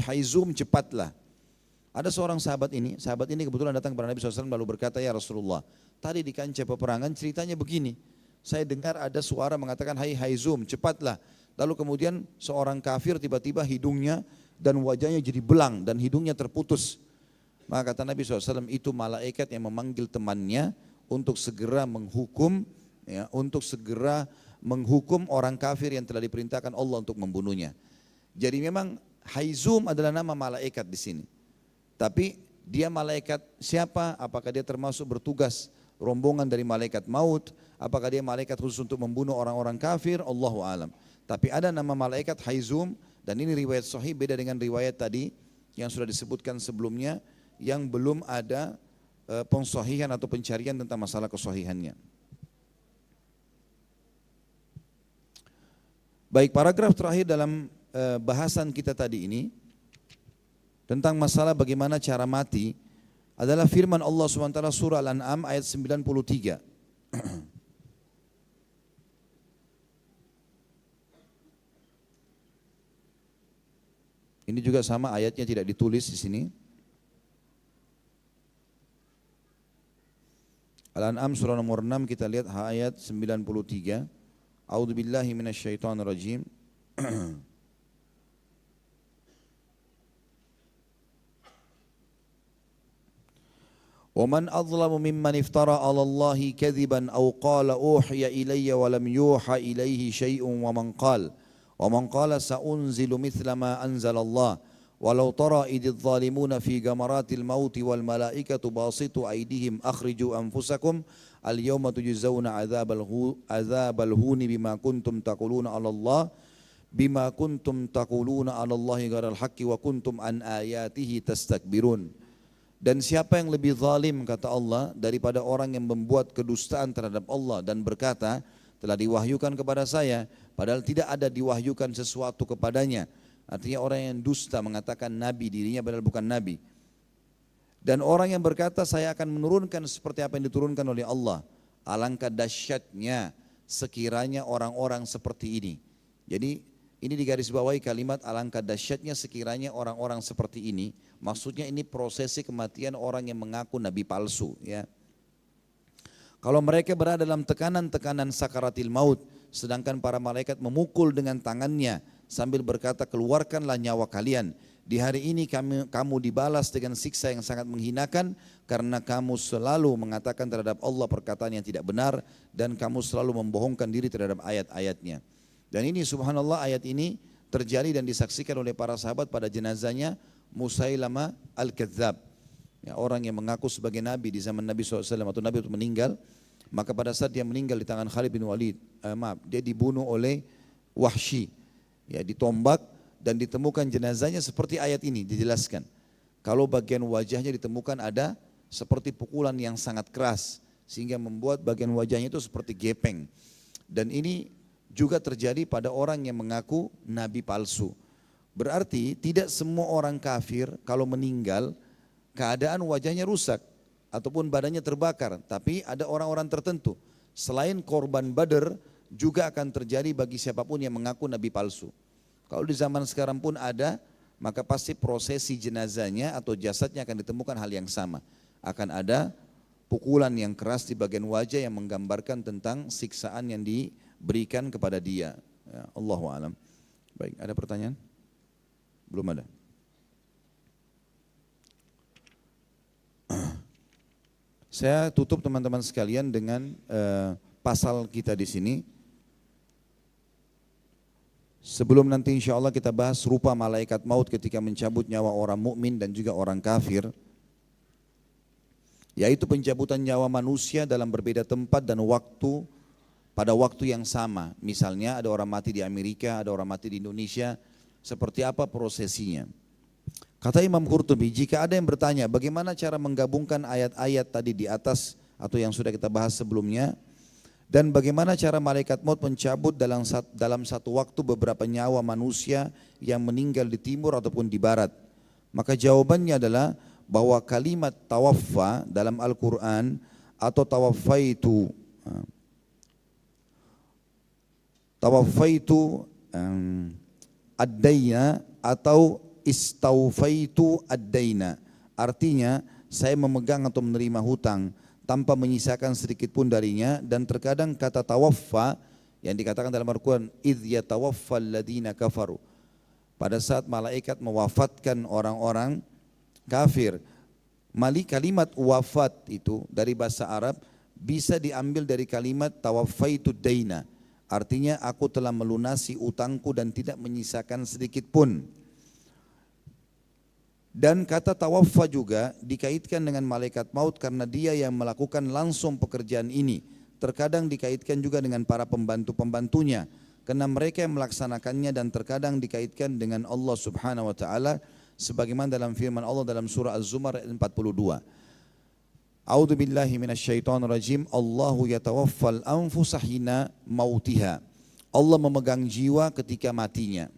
Haizum cepatlah. Ada seorang sahabat ini kebetulan datang kepada Nabi SAW lalu berkata, ya Rasulullah, tadi di kancah peperangan ceritanya begini, saya dengar ada suara mengatakan hai Haizum cepatlah. Lalu kemudian seorang kafir tiba-tiba hidungnya dan wajahnya jadi belang dan hidungnya terputus. Maka kata Nabi SAW, itu malaikat yang memanggil temannya untuk segera menghukum, ya, untuk segera menghukum orang kafir yang telah diperintahkan Allah untuk membunuhnya. Jadi memang Haizum adalah nama malaikat di sini. Tapi dia malaikat siapa? Apakah dia termasuk bertugas rombongan dari malaikat maut? Apakah dia malaikat khusus untuk membunuh orang-orang kafir? Allahu alam. Tapi ada nama malaikat Haizum dan ini riwayat sahih beda dengan riwayat tadi yang sudah disebutkan sebelumnya yang belum ada pensahihan atau pencarian tentang masalah kesahihannya. Baik, paragraf terakhir dalam bahasan kita tadi ini tentang masalah bagaimana cara mati adalah firman Allah SWT surah Al-An'am ayat 93. Ini juga sama ayatnya tidak ditulis di sini. Al-An'am surah nomor 6 kita lihat ayat 93. A'udzubillahi minasyaitonirrajim. وَمَنْ أَظْلَمُ مِمَّنِ افْتَرَى عَلَى اللَّهِ كَذِبًا أَوْ قَالَ أُوحِيَ إِلَيَّ وَلَمْ يُوحَى إِلَيْهِ شَيْءٌ وَمَنْ قَالَ سَأُنْزِلُ مِثْلَ مَا أَنْزَلَ اللَّهُ وَلَوْ تَرَى إِذِ الظَّالِمُونَ فِي غَمَرَاتِ الْمَوْتِ وَالْمَلَائِكَةُ بَاسِطُو أَيْدِيهِمْ أَخْرِجُوا أَنْفُسَكُمْ الْيَوْمَ تُجْزَوْنَ عَذَابَ الْهُونِ بِمَا كُنْتُمْ تَقُولُونَ عَلَى اللَّهِ غَيْرَ الْحَقِّ وَكُنْتُمْ عَنْ آيَاتِهِ تَسْتَكْبِرُونَ. Dan siapa yang lebih zalim, kata Allah, daripada orang yang membuat kedustaan terhadap Allah dan berkata, telah diwahyukan kepada saya, padahal tidak ada diwahyukan sesuatu kepadanya. Artinya orang yang dusta mengatakan nabi dirinya padahal bukan nabi. Dan orang yang berkata saya akan menurunkan seperti apa yang diturunkan oleh Allah. Alangkah dahsyatnya sekiranya orang-orang seperti ini. Jadi ini digarisbawahi kalimat alangkah dahsyatnya sekiranya orang-orang seperti ini. Maksudnya ini prosesi kematian orang yang mengaku nabi palsu, ya. Kalau mereka berada dalam tekanan-tekanan sakaratil maut, sedangkan para malaikat memukul dengan tangannya sambil berkata, keluarkanlah nyawa kalian. Di hari ini kamu dibalas dengan siksa yang sangat menghinakan karena kamu selalu mengatakan terhadap Allah perkataan yang tidak benar dan kamu selalu membohongkan diri terhadap ayat-ayatnya. Dan ini subhanallah, ayat ini terjadi dan disaksikan oleh para sahabat pada jenazahnya Musailamah Al-Kadzab, ya, orang yang mengaku sebagai nabi di zaman Nabi SAW atau nabi itu meninggal. Maka pada saat dia meninggal di tangan Khalid bin Walid, dia dibunuh oleh Wahsy, ya, ditombak dan ditemukan jenazahnya seperti ayat ini dijelaskan. Kalau bagian wajahnya ditemukan ada seperti pukulan yang sangat keras sehingga membuat bagian wajahnya itu seperti gepeng. Dan ini juga terjadi pada orang yang mengaku nabi palsu. Berarti tidak semua orang kafir kalau meninggal keadaan wajahnya rusak ataupun badannya terbakar. Tapi ada orang-orang tertentu. Selain korban Badar juga akan terjadi bagi siapapun yang mengaku nabi palsu. Kalau di zaman sekarang pun ada, maka pasti prosesi jenazahnya atau jasadnya akan ditemukan hal yang sama. Akan ada pukulan yang keras di bagian wajah yang menggambarkan tentang siksaan yang diberikan kepada dia. Ya, Allahu a'lam. Baik, ada pertanyaan? Belum ada. Saya tutup teman-teman sekalian dengan pasal kita di sini. Sebelum nanti insya Allah kita bahas rupa malaikat maut ketika mencabut nyawa orang mukmin dan juga orang kafir, yaitu pencabutan nyawa manusia dalam berbeda tempat dan waktu pada waktu yang sama. Misalnya ada orang mati di Amerika, ada orang mati di Indonesia. Seperti apa prosesinya? Kata Imam Qurtubi, jika ada yang bertanya bagaimana cara menggabungkan ayat-ayat tadi di atas atau yang sudah kita bahas sebelumnya, dan bagaimana cara malaikat maut mencabut dalam satu waktu beberapa nyawa manusia yang meninggal di timur ataupun di barat, maka jawabannya adalah bahwa kalimat tawaffa dalam Al-Quran atau tawaffaitu ad-daina atau istaufaitu ad-daina, artinya saya memegang atau menerima hutang tanpa menyisakan sedikit pun darinya. Dan terkadang kata tawaffa yang dikatakan dalam Al-Quran, idh yatawaffal ladina kafaru, pada saat malaikat mewafatkan orang-orang kafir. Kalimat wafat itu dari bahasa Arab bisa diambil dari kalimat tawaffaitu daina, artinya aku telah melunasi utangku dan tidak menyisakan sedikit pun. Dan kata tawaffa juga dikaitkan dengan malaikat maut karena dia yang melakukan langsung pekerjaan ini. Terkadang dikaitkan juga dengan para pembantu-pembantunya karena mereka yang melaksanakannya, dan terkadang dikaitkan dengan Allah Subhanahu wa taala sebagaimana dalam firman Allah dalam surah Az-Zumar ayat 42. A'udzu billahi minasyaitonir rajim. Allahu yatawaffal anfusa hina mautiha. Allah memegang jiwa ketika matinya.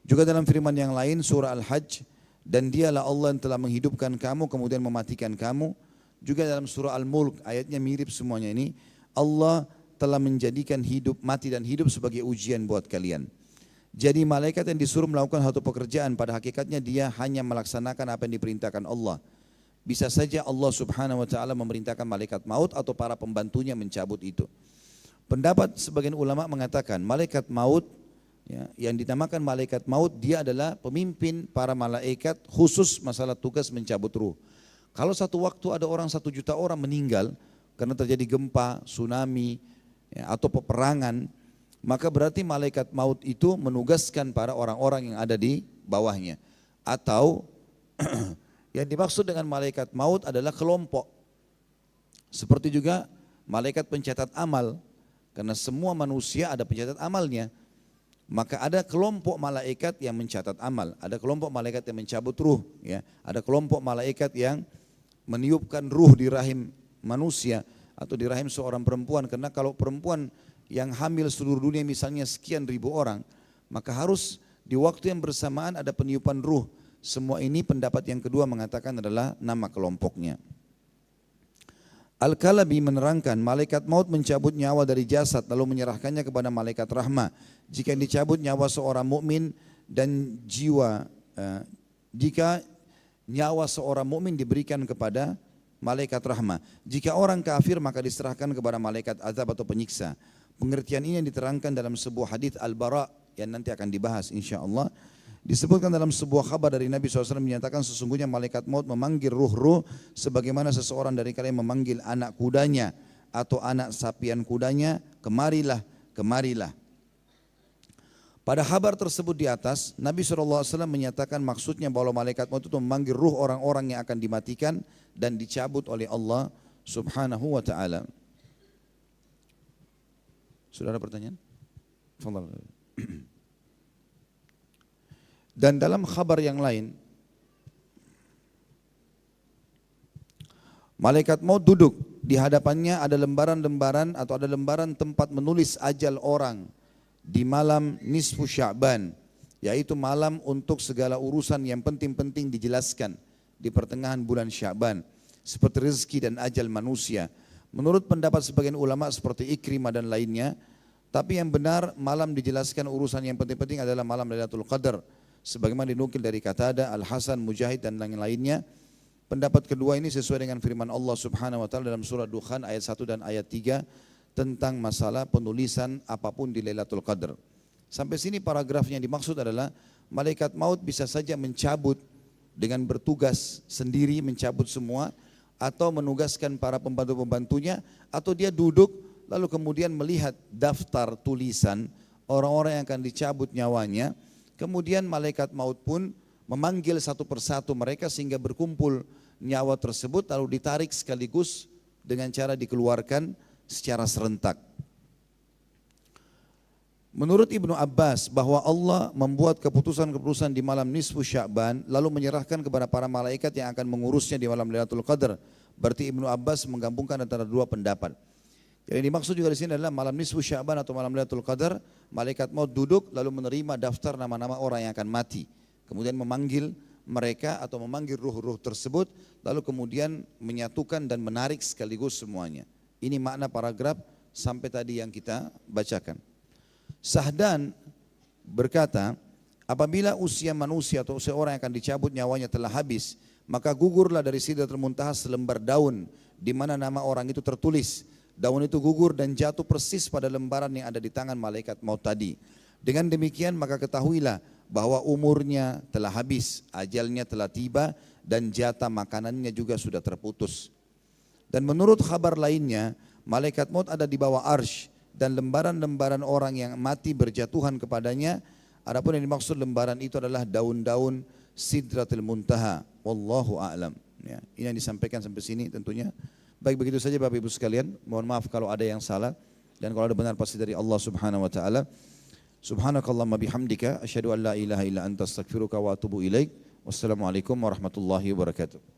Juga dalam firman yang lain surah Al-Hajj, dan dialah Allah yang telah menghidupkan kamu kemudian mematikan kamu. Juga dalam surah Al-Mulk, ayatnya mirip semuanya ini. Allah telah menjadikan hidup, mati dan hidup sebagai ujian buat kalian. Jadi malaikat yang disuruh melakukan satu pekerjaan pada hakikatnya dia hanya melaksanakan apa yang diperintahkan Allah. Bisa saja Allah subhanahu wa ta'ala memerintahkan malaikat maut atau para pembantunya mencabut itu. Pendapat sebagian ulama mengatakan malaikat maut, ya, yang dinamakan malaikat maut, dia adalah pemimpin para malaikat khusus masalah tugas mencabut ruh. Kalau satu waktu ada orang 1 juta orang meninggal karena terjadi gempa, tsunami, ya, atau peperangan, maka berarti malaikat maut itu menugaskan para orang-orang yang ada di bawahnya. Atau yang dimaksud dengan malaikat maut adalah kelompok. Seperti juga malaikat pencatat amal, karena semua manusia ada pencatat amalnya. Maka ada kelompok malaikat yang mencatat amal, ada kelompok malaikat yang mencabut ruh, ya, ada kelompok malaikat yang meniupkan ruh di rahim manusia atau di rahim seorang perempuan. Karena kalau perempuan yang hamil seluruh dunia misalnya sekian ribu orang, maka harus di waktu yang bersamaan ada peniupan ruh. Semua ini pendapat yang kedua mengatakan adalah nama kelompoknya. Al-Kalabi menerangkan malaikat maut mencabut nyawa dari jasad lalu menyerahkannya kepada malaikat rahmah. Jika dicabut nyawa seorang mukmin dan jika nyawa seorang mukmin diberikan kepada malaikat rahmah. Jika orang kafir maka diserahkan kepada malaikat azab atau penyiksa. Pengertian ini yang diterangkan dalam sebuah hadis Al-Bara yang nanti akan dibahas insyaAllah. Disebutkan dalam sebuah kabar dari Nabi SAW menyatakan sesungguhnya malaikat maut memanggil ruh-ruh sebagaimana seseorang dari kalian memanggil anak kudanya atau anak sapian kudanya, kemarilah, kemarilah. Pada kabar tersebut di atas, Nabi SAW menyatakan maksudnya bahwa malaikat maut itu memanggil ruh orang-orang yang akan dimatikan dan dicabut oleh Allah Subhanahu wa ta'ala. Sudah ada pertanyaan? Dan dalam kabar yang lain, malaikat maut duduk, di hadapannya ada lembaran-lembaran atau ada lembaran tempat menulis ajal orang di malam nisfu Sya'ban, yaitu malam untuk segala urusan yang penting-penting dijelaskan di pertengahan bulan Sya'ban, seperti rezeki dan ajal manusia. Menurut pendapat sebagian ulama seperti Ikrimah dan lainnya, tapi yang benar malam dijelaskan urusan yang penting-penting adalah malam Lailatul Qadar. Sebagaimana dinukil dari Qatadah, Al-Hasan, Mujahid dan lain-lainnya. Pendapat kedua ini sesuai dengan firman Allah Subhanahu wa taala dalam surah Dukhan ayat 1 dan ayat 3 tentang masalah penulisan apapun di Lailatul Qadar. Sampai sini paragrafnya yang dimaksud adalah malaikat maut bisa saja mencabut dengan bertugas sendiri mencabut semua, atau menugaskan para pembantu-pembantunya, atau dia duduk lalu kemudian melihat daftar tulisan orang-orang yang akan dicabut nyawanya. Kemudian malaikat maut pun memanggil satu persatu mereka sehingga berkumpul nyawa tersebut lalu ditarik sekaligus dengan cara dikeluarkan secara serentak. Menurut Ibnu Abbas bahwa Allah membuat keputusan-keputusan di malam nisfu Sya'ban lalu menyerahkan kepada para malaikat yang akan mengurusnya di malam Lailatul Qadar. Berarti Ibnu Abbas menggabungkan antara dua pendapat. Yang dimaksud juga di sini adalah malam nisfu Sya'ban atau malam Lailatul Qadar, malaikat maut duduk lalu menerima daftar nama-nama orang yang akan mati. Kemudian memanggil mereka atau memanggil ruh-ruh tersebut lalu kemudian menyatukan dan menarik sekaligus semuanya. Ini makna paragraf sampai tadi yang kita bacakan. Sahdan berkata, apabila usia manusia atau usia orang yang akan dicabut nyawanya telah habis, maka gugurlah dari Sidratul Muntaha selembar daun di mana nama orang itu tertulis. Daun itu gugur dan jatuh persis pada lembaran yang ada di tangan malaikat maut tadi. Dengan demikian maka ketahuilah bahwa umurnya telah habis, ajalnya telah tiba dan jatah makanannya juga sudah terputus. Dan menurut kabar lainnya, malaikat maut ada di bawah arsy dan lembaran-lembaran orang yang mati berjatuhan kepadanya. Adapun yang dimaksud lembaran itu adalah daun-daun Sidratul Muntaha. Wallahu a'lam. Ya, ini yang disampaikan sampai sini tentunya. Baik, begitu saja Bapak Ibu sekalian. Mohon maaf kalau ada yang salah dan kalau ada benar pasti dari Allah Subhanahu wa taala. Subhanakallahumma bihamdika asyhadu an la ilaha illa anta astaghfiruka wa atubu ilaik. Wassalamualaikum warahmatullahi wabarakatuh.